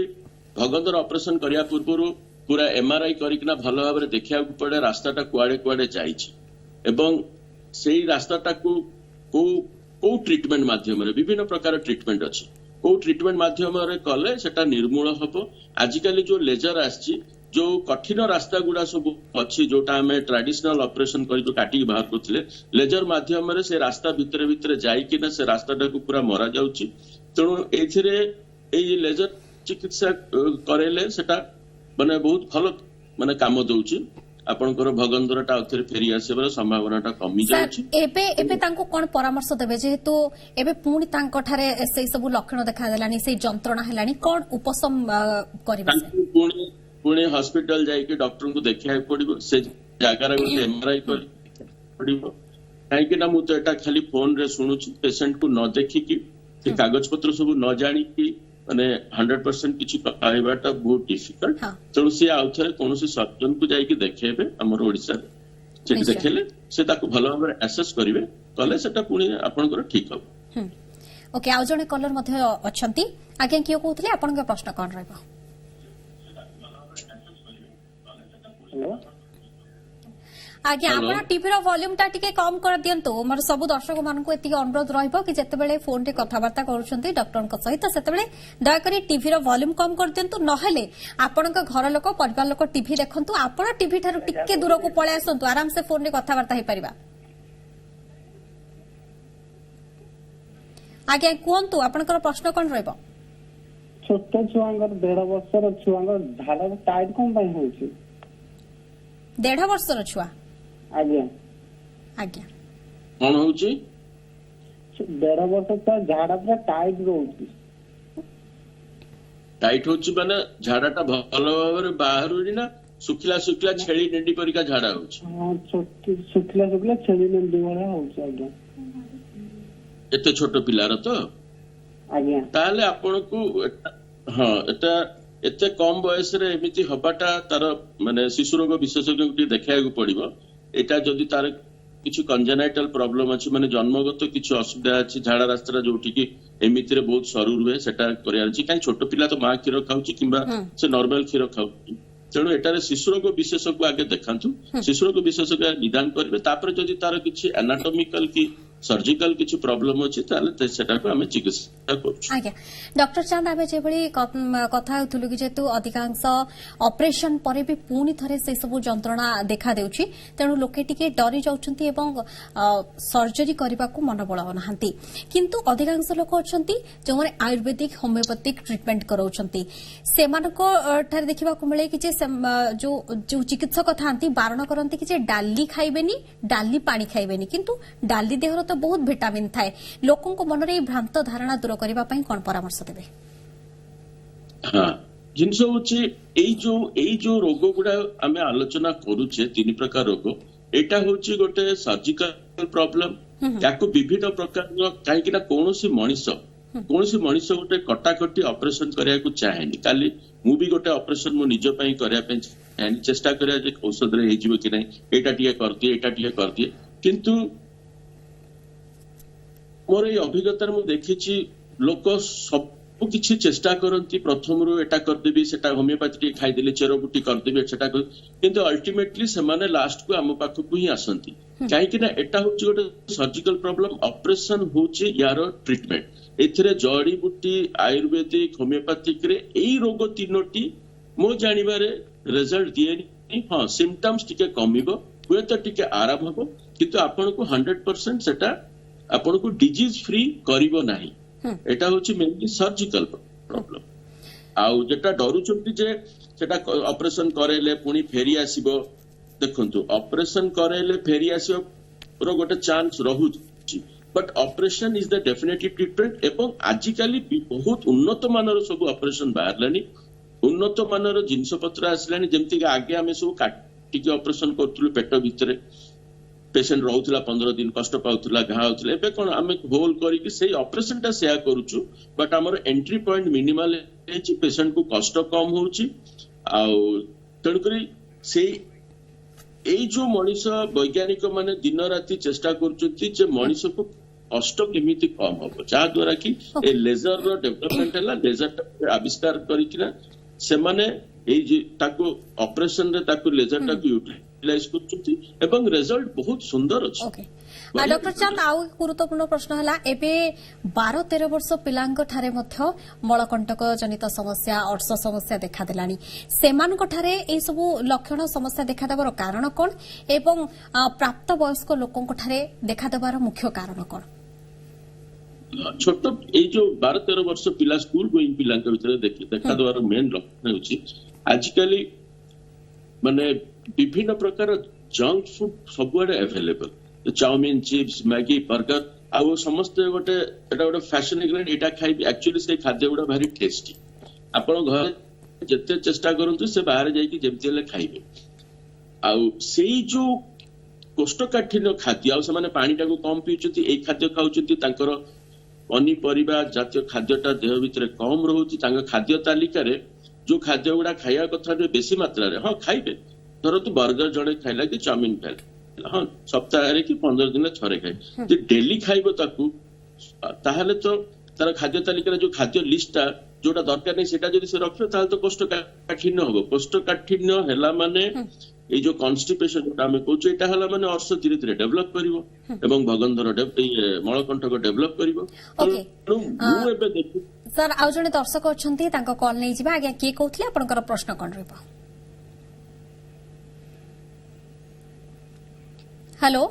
ଭଗନ୍ଦର ଅପରେସନ କରିବା ପୂର୍ବରୁ ପୁରା MRI କରିକିନା ଭଲ ଭାବରେ ଦେଖିବାକୁ ପଡେ ରାସ୍ତାଟା କୁଆଡେ କୁଆଡେ ଯାଇଛି ଏବଂ ସେଇ ରାସ୍ତାଟାକୁ କୋଉ ଟ୍ରିଟମେଣ୍ଟ ମାଧ୍ୟମରେ ବିଭିନ୍ନ ପ୍ରକାର ଟ୍ରିଟମେଣ୍ଟ ଅଛି, କୋଉ ଟ୍ରିଟମେଣ୍ଟ ମାଧ୍ୟମରେ କଲେ ସେଟା ନିର୍ମୂଳ ହବ। ଆଜିକାଲି ଯୋଉ ଲେଜର ଆସିଛି ଯୋଉ କଠିନ ରାସ୍ତା ଗୁଡା ସବୁ ଅଛି ଯୋଉଟା ଆମେ ଟ୍ରାଡିସନାଲ ଅପରେସନ କରି ଯୋଉ କାଟିକି ବାହାର କରୁଥିଲେ ଲେଜର ମାଧ୍ୟମରେ ସେ ରାସ୍ତା ଭିତରେ ଭିତରେ ଯାଇକିନା ସେ ରାସ୍ତାଟାକୁ ପୁରା ମରା ଯାଉଛି। ତେଣୁ ଏଥିରେ ଏଇ ଲେଜର ଚିକିତ୍ସା କରେଇଲେ ସେଟା ମାନେ ବହୁତ ଭଲ ମାନେ କାମ ଦଉଛି, ଆପଣଙ୍କର ଭଗନ୍ଦରଟା ଆଉଥରେ ଫେରି ଆସିବାର ସମ୍ଭାବନାଟା କମି ଯାଉଛି। ଏବେ ତାଙ୍କୁ କଣ ପରାମର୍ଶ ଦେବେ ଯେହେତୁ ଏବେ ପୁଣି ତାଙ୍କ ଠାରେ ସେଇ ସବୁ ଲକ୍ଷଣ ଦେଖା ଦେଲାଣି, ସେଇ ଯନ୍ତ୍ରଣା ହେଲାଣି, କଣ ଉପଶମ କରିବେ? ପୁଣି ହସ୍ପିଟାଲ ଯାଇକି ଡକ୍ଟରଙ୍କୁ ଦେଖିବାକୁ ପଡିବ, ସେ ଜାଗାରେ ଗୋଟେ MRI କରିବାକୁ ପଡିବ। କାହିଁକି ନା ମୁଁ ତ ଏଟା ଖାଲି ଫୋନରେ ଶୁଣୁଛି, ପେସେଣ୍ଟକୁ ନ ଦେଖିକି ସେ କାଗଜ ପତ୍ର ସବୁ ନ ଜାଣିକି ମାନେ 100% କିଛି କହିବାଟା ବହୁତ ଡିଫିକଲ୍ଟ। ତେଣୁ ସିଏ ଆଉଥରେ କୌଣସି ସର୍ଜନକୁ ଯାଇକି ଦେଖେଇବେ ଆମର ଓଡିଶାରେ, ସେଠି ଦେଖେଇଲେ ସେ ତାକୁ ଭଲ ଭାବରେ ଆସେସ୍ କରିବେ, କଲେ ସେଟା ପୁଣି ଆପଣଙ୍କର ଠିକ ହବ। ओके आउ जने कलर मध्ये अछंती आगे कियो कहउतले आपनका प्रश्न कोन रहइबो? आज्ञा आपण टीवी रो वॉल्यूम टा टिके कम कर दियंतो। मोर सब दर्शक मानकु एति अनुरोध रहइबो कि जेतेबेले फोन रे कथावार्ता करूछंती डॉक्टर को सहित सेतेबेले दया करी टीवी रो वॉल्यूम कम कर दियंतो, नहेले आपनका घर लोक परिवार लोक टीवी देखंतु, आपण टीवी थारु टिके दूर को पळे आसंतु, आराम से फोन रे कथावार्ता हे परिबा। आज्ञा कुहंतु आपनकर प्रश्न कोन रहइबो? छोट छुआंगर 1.5 वर्षर छुआंगर झाड़ा टाइट कोन पई होउची? 1.5 वर्षर छुआ? आज्ञा आज्ञा कौन होउची? ଦେଢ ବର୍ଷ ତା ଝାଡା ପୁରା ଟାଇଟ୍ ରହୁଛି। ଟାଇଟ୍ ହଉଛି ମାନେ ଝାଡାଟା ଭଲ ଭାବରେ ବାହାରୁନି ନା ଶୁଖିଲା ଶୁଖିଲା ଛେଳି ନେଣ୍ଡି ପରିକା ଝାଡା ହଉଛି? ହଁ, ଶୁଖିଲା ଶୁଖିଲା ଛେଳି ନେଣ୍ଡି ଭଳିଆ ହଉଛି ଆଜ୍ଞା। ଏତେ ଛୋଟ ପିଲାର ତ? ଆଜ୍ଞା ତାହେଲେ ଆପଣଙ୍କୁ ହଁ ଏଟା ଏତେ କମ ବୟସରେ ଏମିତି ହବାଟା ତାର ମାନେ ଶିଶୁ ରୋଗ ବିଶେଷଜ୍ଞଙ୍କୁ ଟିକେ ଦେଖେଇବାକୁ ପଡିବ। ଏଟା ଯଦି ତାର କିଛି କଞ୍ଜେନାଇଟାଲ ପ୍ରୋବ୍ଲେମ ଅଛି ମାନେ ଜନ୍ମଗତ କିଛି ଅସୁବିଧା ଅଛି ଝାଡା ରାସ୍ତାରେ ଯୋଉଠିକି ଏମିତିରେ ବହୁତ ସରୁ ରୁହେ ସେଟା କରିବାର ଅଛି। କାହିଁ ଛୋଟ ପିଲା ତ ମା କ୍ଷୀର ଖାଉଛି କିମ୍ବା ସେ ନର୍ମାଲ କ୍ଷୀର ଖାଉଛି। ତେଣୁ ଏଠାରେ ଶିଶୁ ରୋଗ ବିଶେଷଜ୍ଞ ଆଗେ ଦେଖାନ୍ତୁ, ଶିଶୁ ରୋଗ ବିଶେଷଜ୍ଞ ନିଦାନ କରିବେ। ତାପରେ ଯଦି ତାର କିଛି ଆନାଟୋମିକାଲ କି ସର୍ଜିକାଲ କିଛି ପ୍ରୋବ୍ଲେମ ଅଛି ତାହେଲେ ସେଟାକୁ ଆମେ ଚିକିତ୍ସା କରୁଛୁ। ଆଜ୍ଞା ଡକ୍ଟର ଚାନ୍ଦ ଆମେ ଯେଭଳି କଥା ହେଉଥିଲୁ କି ଯେହେତୁ ଅଧିକାଂଶ ଅପରେସନ ପରେ ବି ପୁଣି ଥରେ ସେ ସବୁ ଯନ୍ତ୍ରଣା ଦେଖାଦେଉଛି ତେଣୁ ଲୋକେ ଟିକେ ଡରି ଯାଉଛନ୍ତି ଏବଂ ସର୍ଜରୀ କରିବାକୁ ମନ ବଳାଉନାହାନ୍ତି। କିନ୍ତୁ ଅଧିକାଂଶ ଲୋକ ଅଛନ୍ତି ଯେଉଁମାନେ ଆୟୁର୍ବେଦିକ ହୋମିଓପାଥିକ ଟ୍ରିଟମେଣ୍ଟ କରାଉଛନ୍ତି ସେମାନଙ୍କଠାରେ ଦେଖିବାକୁ ମିଳେ କି ଯେ ଯୋଉ ଚିକିତ୍ସକ ଥାନ୍ତି ବାରଣ କରନ୍ତି କି ଯେ ଡାଲି ଖାଇବେନି, ଡାଲି ପାଣି ଖାଇବେନି, କିନ୍ତୁ ଡାଲି ଦେହର ତ ବହୁତ ଭିଟାମିନ୍ ଥାଏ। ଲୋକଙ୍କ ମନରେ ଏହି ଭ୍ରାନ୍ତ ଧାରଣା ଦୂର କରିବା ପାଇଁ କଣ ପରାମର୍ଶ ଦେବେ? ହଁ ଜିନିଷ ହଉଛି ଏଇ ଯୋଉ ରୋଗ ଗୁଡା ଆମେ ଆଲୋଚନା କରୁଛେ 3 ପ୍ରକାର ରୋଗ, ଏଇଟା ହଉଛି ଗୋଟେ ସର୍ଜିକାଲ ପ୍ରୋବ୍ଲେମ। ୟାକୁ ବିଭିନ୍ନ ପ୍ରକାରର କାହିଁକି ନା କୌଣସି ମଣିଷ ଗୋଟେ କଟାକଟି ଅପରେସନ କରିବାକୁ ଚାହେଁନି। କାଲି ମୁଁ ବି ଗୋଟେ ଅପରେସନ ମୋ ନିଜ ପାଇଁ କରିବା ପାଇଁ ଚାହେଁନି, ଚେଷ୍ଟା କରିବା ଯେ ଔଷଧରେ ହେଇଯିବ କି ନାହିଁ, ଏଇଟା ଟିକେ କରିଦିଏ। କିନ୍ତୁ ମୋର ଏଇ ଅଭିଜ୍ଞତାରେ ମୁଁ ଦେଖିଛି ଲୋକ ସବୁ କିଛି ଚେଷ୍ଟା କରନ୍ତି, ପ୍ରଥମରୁ ଏଟା କରିଦେବି ସେଟା ହୋମିଓପାଥି ଟିକେ ଖାଇଦେଲି, ଚେରବୁଟି କରିଦେବି ସେଟା, କିନ୍ତୁ ଅଲ୍ଟିମେଟଲି ସେମାନେ ଲାଷ୍ଟକୁ ଆମ ପାଖକୁ ହିଁ ଆସନ୍ତି। କାହିଁକି ନା ଏଟା ହଉଛି ଗୋଟେ ସର୍ଜିକାଲ ପ୍ରୋବ୍ଲେମ। ଅପରେସନ ହଉଛି ୟାର ଟ୍ରିଟମେଣ୍ଟ। ଏଥିରେ ଜଡିବୁଟି ଆୟୁର୍ବେଦିକ ହୋମିଓପାଥିକରେ ଏଇ ରୋଗ 3ଟି ମୋ ଜାଣିବାରେ ରେଜଲ୍ଟ ଦିଏନି। ହଁ ସିମ୍ପଟମ୍ସ ଟିକେ କମିବ, ହୁଏତ ଟିକେ ଆରାମ ହବ, କିନ୍ତୁ ଆପଣଙ୍କୁ 100% ସେଟା ଆପଣଙ୍କୁ ଡିଜିଜ ଫ୍ରି କରିବ ନାହିଁ। ଏଟା ହଉଛି ମେନଲି ସର୍ଜିକାଲ ପ୍ରୋବ୍ଲେମ। ଆଉ ଯେଟା ଡରୁଛନ୍ତି ଯେ ସେଟା ଅପରେସନ କରେଇଲେ ପୁଣି ଫେରି ଆସିବ, ଦେଖନ୍ତୁ ଅପରେସନ କରେଇଲେ ଫେରି ଆସିବ ଗୋଟେ ଚାନ୍ସ ରହୁଛି, but operation is the definitive treatment. ଏବଂ ଆଜିକାଲି ବହୁତ ଉନ୍ନତ ମାନର ସବୁ ଅପରେସନ ବାହାରିଲାଣି, ଉନ୍ନତ ମାନର ଜିନିଷ ପତ୍ର ଆସିଲାଣି। ଯେମିତିକି ଆଗେ ଆମେ ସବୁ କାଟିକି ଅପରେସନ କରୁଥିଲୁ, ପେଟ ଭିତରେ ପେସେଣ୍ଟ ରହୁଥିଲା 15 ଦିନ, କଷ୍ଟ ପାଉଥିଲା, ଘା ହଉଥିଲା। ଏବେ କଣ ଆମେ ହୋଲ କରିକି ସେଇ ଅପରେସନଟା ସେୟା କରୁଛୁ, ବଟ୍ ଆମର ଏଣ୍ଟ୍ରି ପଏଣ୍ଟ ମିନିମାଲ ହେଇଛି, ପେସେଣ୍ଟକୁ କଷ୍ଟ କମ ହଉଛି। ଆଉ ତେଣୁକରି ଏଇ ଯୋଉ ମଣିଷ ବୈଜ୍ଞାନିକ ମାନେ ଦିନ ରାତି ଚେଷ୍ଟା କରୁଛନ୍ତି ଯେ ମଣିଷକୁ କଷ୍ଟ କେମିତି କମ ହବ, ଯାହା ଦ୍ୱାରା କି ଏ ଲେଜରର ଡେଭଲପମେଣ୍ଟ ହେଲା। ଲେଜରଟା ଆବିଷ୍କାର କରିକିନା ସେମାନେ ତାକୁ ଅପରେସନରେ ତାକୁ ଲେଜରଟାକୁ ୟୁଟିଲାଇଜ କରୁଛନ୍ତି ଏବଂ ରେଜଲ୍ଟ ବହୁତ ସୁନ୍ଦର ଅଛି। ଡକ୍ଟର ଚାନ୍ଦ ଆଉ ଗୁରୁତ୍ୱପୂର୍ଣ୍ଣ ପ୍ରଶ୍ନ ହେଲା, ଏବେ 12-13 ବର୍ଷ ପିଲାଙ୍କଠାରେ ମଧ୍ୟ ମଳକଣ୍ଟକ ଜନିତ ସମସ୍ୟା, ଅର୍ଶ ସମସ୍ୟା ଦେଖାଦେଲାଣି। ସେମାନଙ୍କଠାରେ ଏହିସବୁ ଲକ୍ଷଣ ସମସ୍ୟା ଦେଖାଦେବାର କାରଣ କଣ ଏବଂ ପ୍ରାପ୍ତ ବୟସ୍କ ଲୋକଙ୍କଠାରେ ଦେଖାଦେବାର ମୁଖ୍ୟ କାରଣ କଣ? ଛୋଟ ଏଇ ଯୋଉ 12-13 ବର୍ଷ ପିଲା, ସ୍କୁଲ ଗୋଇଂ ପିଲାଙ୍କ ଭିତରେ ଦେଖାଦେବାର ମେନ୍ ଲକ୍ଷଣ ହେଉଛି ଆଜିକାଲି ମାନେ ବିଭିନ୍ନ ପ୍ରକାର ଜଙ୍କ ଫୁଡ ସବୁଆଡେ ଆଭେଲେବଲ। ଚାଉମିନ, ଚିପ୍ସ, ମ୍ୟାଗି, ବର୍ଗର, ଆଉ ସମସ୍ତେ ଏଟା ଗୋଟେ ଫ୍ୟାସନ ହେଇଗଲାଣି, ଏଇଟା ଖାଇବି। ଆକ୍ଚୁଆଲି ସେଇ ଖାଦ୍ୟ ଗୁଡା ଭାରି ଟେଷ୍ଟି। ଆପଣ ଘରେ ଯେତେ ଚେଷ୍ଟା କରନ୍ତୁ ସେ ବାହାରେ ଯାଇକି ଯେମିତି ହେଲେ ଖାଇବେ। ଆଉ ସେଇ ଯୋଉ କୋଷ୍ଠକାଠିନ୍ୟ ଖାଦ୍ୟ, ଆଉ ସେମାନେ ପାଣିଟାକୁ କମ ପିଉଛନ୍ତି, ଏଇ ଖାଦ୍ୟ ଖାଉଛନ୍ତି, ତାଙ୍କର ପନିପରିବା ଜାତୀୟ ଖାଦ୍ୟଟା ଦେହ ଭିତରେ କମ ରହୁଛି। ତାଙ୍କ ଖାଦ୍ୟ ତାଲିକାରେ ଯୋଉ ଖାଦ୍ୟ ଗୁଡା ଖାଇବା କଥା ନୁହେଁ ବେଶୀ ମାତ୍ରାରେ, ହଁ ଖାଇବେ, ଧରନ୍ତୁ ବର୍ଗର ଜଣେ ଖାଇଲା କି ଚାଉମିନ ଖାଇଲା, ହଁ ସପ୍ତାହରେ କି 15 ଦିନରେ ଥରେ ଖାଏ, ଯେ ଡେଲି ଖାଇବ ତାକୁ, ତାହେଲେ ତ ତାର ଖାଦ୍ୟ ତାଲିକାରେ ଯୋଉ ଖାଦ୍ୟ ଲିଷ୍ଟଟା ଯୋଉଟା ଦରକାର ନାହିଁ ସେଟା ଯଦି ସେ ରଖିବ ତାହେଲେ ତ କୋଷ୍ଠକାଠିନ୍ୟ ହବ। କୋଷ୍ଠକାଠିନ୍ୟ ହେଲା ମାନେ ଏଇ ଯୋଉ କନଷ୍ଟିପେସନ ଯୋଉଟା ଆମେ କହୁଛୁ, ଏଇଟା ହେଲା ମାନେ ଅର୍ଶ ଧୀରେ ଧୀରେ ଡେଭଲପ କରିବ ଏବଂ ଭଗନ୍ଦର ମଳକଣ୍ଟକ ଡେଭଲପ କରିବ। ତେଣୁ ମୁଁ ଏବେ ଦେଖୁ ସାର୍ ଆଉ ଜଣେ ଦର୍ଶକ ଅଛନ୍ତି, ତାଙ୍କ କଲ୍ ନେଇଯିବା। ଆଜ୍ଞା କିଏ କହୁଥିଲେ, ଆପଣଙ୍କର ପ୍ରଶ୍ନ କଣ ରହିବ? ହ୍ୟାଲୋ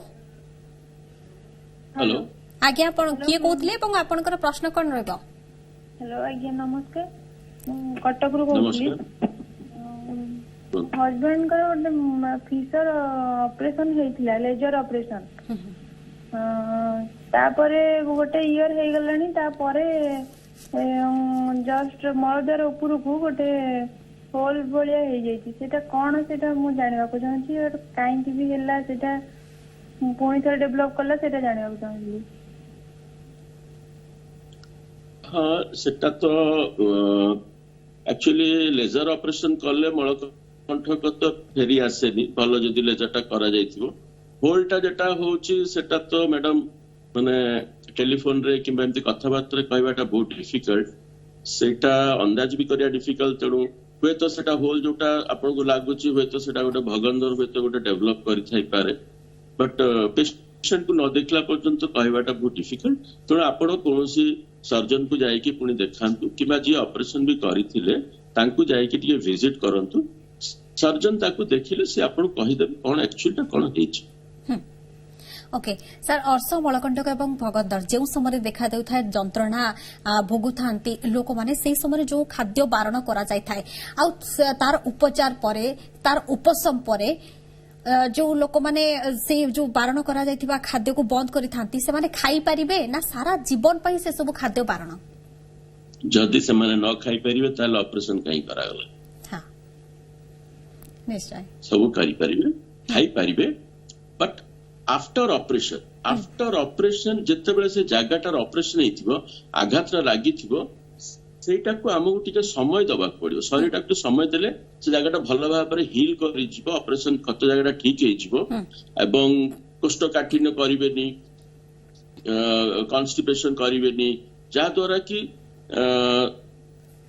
ହ୍ୟାଲୋ ଆଜ୍ଞା, ଆପଣ କିଏ କହୁଥିଲେ ଏବଂ ଆପଣଙ୍କର ପ୍ରଶ୍ନ କଣ ରହିବ? ହ୍ୟାଲୋ ଆଜ୍ଞା ନମସ୍କାର, ମୁଁ କଟକରୁ କହୁଥିଲି। ହଜବେଣ୍ଡଙ୍କର ଗୋଟେ ଫିସର ଅପରେସନ ହେଇଥିଲା, ଲେଜର ଅପରେସନ। ତାପରେ ଗୋଟେ ଇୟର ହେଇଗଲାଣି ତାପରେ ଜଷ୍ଟ ମଳଦ୍ୱାର ଉପରକୁ ଗୋଟେ ହୋଲ ଭଳିଆ ହେଇଯାଇଛି ସେଟା କଣ ସେଟା ମୁଁ ଜାଣିବାକୁ ଚାହୁଁଛି କାହିଁକି ବି ହେଲା ସେଟା ପୁଣି ଥରେ ଡେଭଲପ କଲା ସେଟା ଜାଣିବାକୁ ଚାହୁଁଥିଲି। ହଁ ସେଟା ତ ଆକ୍ଚୁଆଲି ଲେଜର ଅପରେସନ କଲେ ମଳକଣ୍ଠକ ତ ଫେରି ଆସେନି ଭଲ ଯଦି ଲେଜରଟା କରାଯାଇଥିବ। ହୋଲଟା ଯେଟା ହଉଛି ସେଟା ତ ମ୍ୟାଡାମ ମାନେ ଟେଲିଫୋନରେ କିମ୍ବା ଏମିତି କଥାବାର୍ତ୍ତାରେ କହିବାଟା ବହୁତ ଡିଫିକଲ୍ଟ ସେଇଟା ଅନ୍ଦାଜ ବି କରିବା ଡିଫିକଲ୍ଟ ତେଣୁ ହୁଏତ ସେଟା ହୋଲ ଯୋଉଟା ଆପଣଙ୍କୁ ଲାଗୁଛି ହୁଏତ ସେଟା ଗୋଟେ ଭଗନ୍ଦର ହୁଏତ ଗୋଟେ ଡେଭଲପ କରିଥାଇପାରେ ବଟ୍ ପେସେଣ୍ଟକୁ ନ ଦେଖିଲା ପର୍ଯ୍ୟନ୍ତ କହିବାଟା ବହୁତ ଡିଫିକଲ୍ଟ ତେଣୁ ଆପଣ କୌଣସି ସର୍ଜନକୁ ଯାଇକି ପୁଣି ଦେଖାନ୍ତୁ କିମ୍ବା ଯିଏ ଅପରେସନ ବି କରିଥିଲେ ତାଙ୍କୁ ଯାଇକି ଟିକେ ଭିଜିଟ କରନ୍ତୁ ସର୍ଜନ ତାକୁ ଦେଖିଲେ ସେ ଆପଣଙ୍କୁ କହିଦେବେ କଣ ଆକ୍ଚୁଆଲିଟା କଣ ହେଇଛି। ओके सर अर्श मलकंटक एवं भगदर जो समय देखा देउथाय जंत्रणा भोगुथांती लोक माने से समय जो खाद्य बारण करा जाय थाय आ तार उपचार परे तार उपशम परे जो लोक माने से जो बारण करा जायथिबा खाद्य को बंद करि थांती से माने खाई परिबे ना सारा जीवन पई से सब खाद्य बारण जदि से माने न खाई परिबे ताले ऑपरेशन काई करागला। हां निश्चय सब करि परिबे खाई परिबे बट आफ्टर ऑपरेशन जेतेबेले से जागाटार ऑपरेशन हेतिबो आघातरा लागिथिबो सेटाको हमहु टिके समय दबा पड़ियो शरीरटाको समय देले से जागाटा भलो भाबरे हील करि जिवो ऑपरेशन कत जागाटा ठीक हे जिवो एवं कोष्ठकाठिन्य करिवेनी कॉन्स्टिपेशन करिवेनी जा द्वारा कि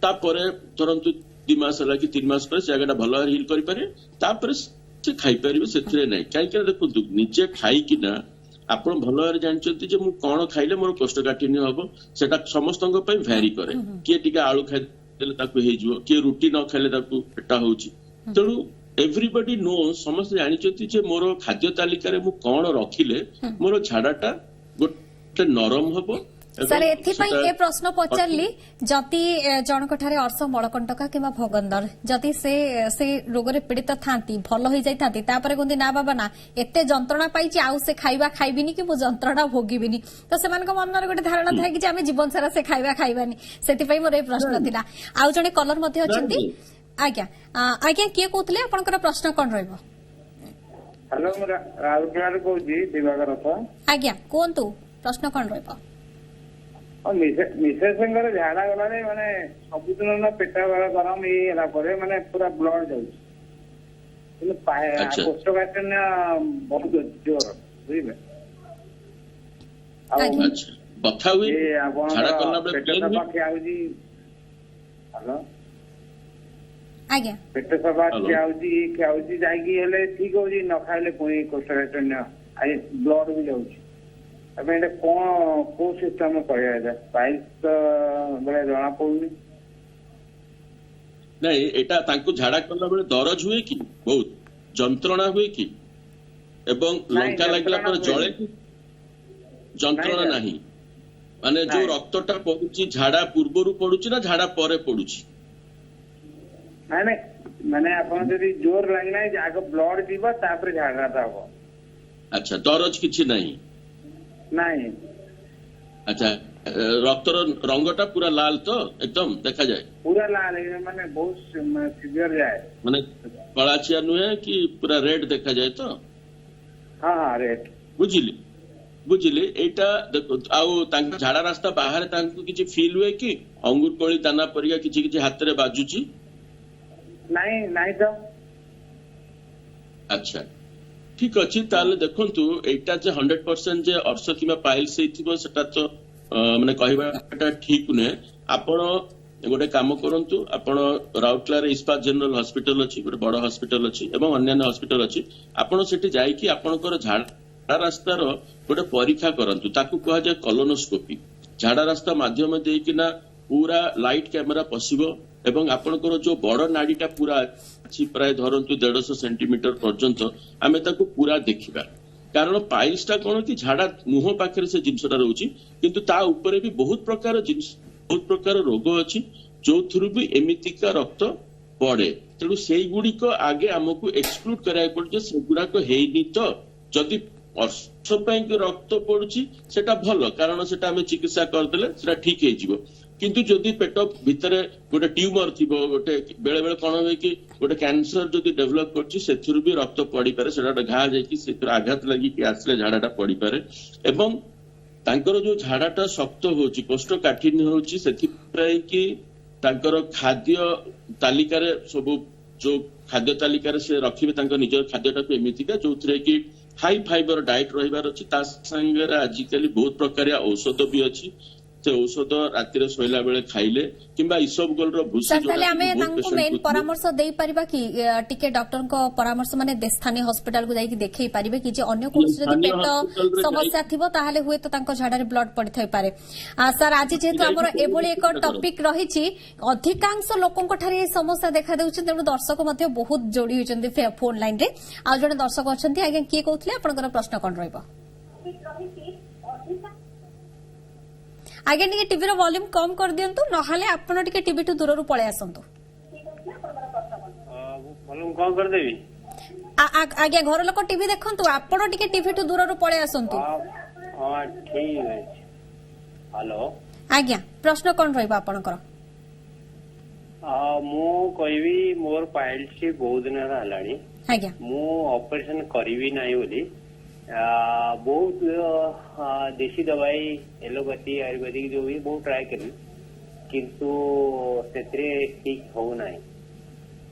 तापरे तुरंत 2 मास होला कि 3 मास पर जागाटा भलो हील करि पारे तापरे से खाई पारिबे सेथिरे नै काई के देखो निजे खाई कि ना आपण भलो भाबरे जानचंती जे मु कोन खाइले मोर कोष्ठकाठिन्य हबो सेटा समस्तंग पई भ्यारी करे के टिके आळू खाइ देले ताकू हे जिवो के रुटी न खाइले ताकू पेटा होउची तेणु एवरीबॉडी नो समस्त जानचंती जे मोर खाद्य तालिका रे मु कोन रखिले मोर झाडाटा गोटे नरम हबो। सर एथिपाई ए प्रश्न पचारली जति जनकठारे अर्श मलकंटका किंवा भगंदर जति से रोग रे पीड़ित थांती भलो होई जाई थांती तापरे कोंदी ना बाबा ना एते जंत्रणा पाइची आउ से खाइबा खाइबिनी कि मु जंत्रणा भोगिबिनी तो सेमान को मन रे गोटे धारणा थाय कि आमे जीवन सारा से खाइबा खाइबानी सेतिपाई मोर ए प्रश्न थिला। आउ जने कलर मध्ये अछंती आज्ञा आज्ञा के कहतले आपनकर प्रश्न कोन रहइबो। हेलो राउरकेला को जी दिवाकर था आज्ञा कोनतु प्रश्न कोन रहइबो। मिसेस झाड़ा गला माने सबुदिन ना पेटा गरम ये माने पूरा ब्लड जाऊँ कोष्ठकाठिन्य बहुत जोर बुझे बथा हुई झाड़ा करला बेले पेट सफा खियाउजी हेलो आज्ञा पेट सफा खियाउजी जाईकी हेले ठीक होजी न खाइले पुणी कोष्ठकाठिन्य आई ब्लड भी जाऊँ को सिस्टम पाइल्स बेले जना पड़ुनी नहीं एटा तांको झाड़ा करला बेले दरज हुए कि बहुत जंत्रणा हुए कि एवं लंका लागला पर जळे कि जंत्रणा नहीं माने जो रक्तटा पडुची झाड़ा पूर्वरु पडुची ना झाड़ा परे पडुची नहीं माने अपन जदी जोर लागना है आगे ब्लड जीवा तापर झाड़ा दाबो। अच्छा दरज किछि नहीं नहीं अच्छा रक्तर रंगटा पूरा लाल तो एकदम देखा जाए पूरा लाल है माने बहुत सीवियर जाए माने कलाचिया नुहे कि पूरा रेड देखा जाए तो हाँ हाँ रेड बुझिले एटा देखो आउ तांक झाड़ा रास्ता बाहर तांको किछि फील हुए कि अंगूर कोली दाना परिया किछि हाथ रे बाजुची नहीं तो अच्छा ठीक अच्छी ताले देखंतु एटा जे 100% जे अर्श किमा पाइल्स हेतिबो सेटा तो माने कहबाटा ठीक ने आपण गोटे काम करंतु आपण राउरकेला रे इस्पात जनरल हॉस्पिटल अछि गोटे बड़ हॉस्पिटल अछि एवं अन्य हॉस्पिटल अछि आपण सेठी जाई कि आपनकर झाड़ा रास्ता रो गोटे परीक्षा करंतु ताकू कहा जाय कोलोनोस्कोपी झाड़ा रास्ता माध्यम देई कि ना पूरा लाइट कैमेरा पसिबो एवं आपनकर जो बड़ नाडीटा पूरा अछि प्राय धरंतु 150 सेंटीमीटर पर्यंत आमे ताकू पूरा देखिबा कारण पाइल्सटा कोन कि झाड़ा मुह पाखरे से जिंसटा रहउची किंतु ता ऊपर भी बहुत प्रकार रोग अछि जो थ्रु भी एमितिका रक्त पड़े तेणु सेई गुडी को आगे हमकु एक्सक्लूड कराय पड़े से गुडा को हेइनी तो जदि अर्श ପାଇଁ ରକ୍ତ ପଡୁଛି ସେଟା ଭଲ, କାରଣ ସେଟା ଆମେ ଚିକିତ୍ସା କରିଦେଲେ ସେଟା ଠିକ ହେଇଯିବ। କିନ୍ତୁ ଯଦି ପେଟ ଭିତରେ ଗୋଟେ ଟ୍ୟୁମର ଥିବ, ଗୋଟେ ବେଳେ ବେଳେ କଣ ହୁଏ କି ଗୋଟେ କ୍ୟାନ୍ସର ଯଦି ଡେଭଲପ କରୁଛି ସେଥିରୁ ବି ରକ୍ତ ପଡିପାରେ, ସେଟା ଗୋଟେ ଘା ଯାଇକି ସେଥିରୁ ଆଘାତ ଲାଗିକି ଆସିଲେ ଝାଡାଟା ପଡିପାରେ। ଏବଂ ତାଙ୍କର ଯୋଉ ଝାଡାଟା ଶକ୍ତ ହଉଛି, କୋଷ୍ଠକାଠିନ୍ୟ ହଉଛି, ସେଥିପାଇଁ କି ତାଙ୍କର ଖାଦ୍ୟ ତାଲିକାରେ ସବୁ ଯୋଉ ଖାଦ୍ୟ ତାଲିକାରେ ସେ ରଖିବେ ତାଙ୍କ ନିଜର ଖାଦ୍ୟଟାକୁ ଏମିତିକା ଯୋଉଥିରେ କି ହାଇ ଫାଇବର ଡାଏଟ ରହିବାର ଅଛି। ତା ସାଙ୍ଗରେ ଆଜିକାଲି ବହୁତ ପ୍ରକାରିଆ ଔଷଧ ବି ଅଛି। ସେ ଔଷଧ ରାତିରେ ଶୋଇଲା ବେଳେ ଖାଇଲେ କିମ୍ବା ଇସବଗୋଲର ଭୁସି ସାର୍ ତାହେଲେ ଆମେ ତାଙ୍କୁ ମେନ୍ ପରାମର୍ଶ ଦେଇପାରିବା କି ଟିକେ ଡକ୍ଟରଙ୍କ ପରାମର୍ଶ ମାନେ ସ୍ଥାନୀୟ ହସ୍ପିଟାଲକୁ ଯାଇକି ଦେଖେଇ ପାରିବେ କି ଯେ ଅନ୍ୟ କୌଣସି ଯଦି ପେଟ ସମସ୍ୟା ଥିବ ତାହେଲେ ହୁଏତ ତାଙ୍କ ଝାଡାରେ ବ୍ଲଡ ପଡିଥାଇପାରେ। ସାର୍ ଆଜି ଯେହେତୁ ଆମର ଏଭଳି ଏକ ଟପିକ ରହିଛି, ଅଧିକାଂଶ ଲୋକଙ୍କ ଠାରେ ଏହି ସମସ୍ୟା ଦେଖାଦେଉଛି, ତେଣୁ ଦର୍ଶକ ମଧ୍ୟ ବହୁତ ଯୋଡି ହୋଇଛନ୍ତି ଫୋନ ଲାଇନରେ। ଆଉ ଜଣେ ଦର୍ଶକ ଅଛନ୍ତି, ଆଜ୍ଞା କିଏ କହୁଥିଲେ, ଆପଣଙ୍କର ପ୍ରଶ୍ନ କଣ ରହିବ? ଆଜ୍ଞା ଟିକେ ଟିଭିର ଭଲ୍ୟୁମ କମ କରିଦିଅନ୍ତୁ, ନହେଲେ ଆପଣ ଟିକେ ଟିଭିଠୁ ଦୂରରୁ ପଳେଇ ଆସନ୍ତୁ। କଣ କରିଦେବି? ଆଜ୍ଞା ଘର ଲୋକ ଟିଭି ଦେଖନ୍ତୁ, ଆପଣ ଟିକେ ଟିଭିଠୁ ଦୂରରୁ ପଳେଇ ଆସନ୍ତୁ। ଠିକ ଅଛି। ହ୍ୟାଲୋ ଆଜ୍ଞା ପ୍ରଶ୍ନ କଣ ରହିବ ଆପଣଙ୍କର? ମୁଁ କହିବି ମୋର ପାଇଲ୍ସ ବହୁତ ଦିନ ହେଲାଣି, ଆଜ୍ଞା ମୁଁ ଅପରେସନ କରିବି ନାହିଁ ବୋଲି ବହୁତ ଦେଶୀ ଦବାଇ, ଏଲୋପାଥି, ଆୟୁର୍ବେଦିକ ଯୋଉ ବି ବହୁତ ଟ୍ରାଏ କଲି, କିନ୍ତୁ ସେଥିରେ ଠିକ ହଉନାହିଁ।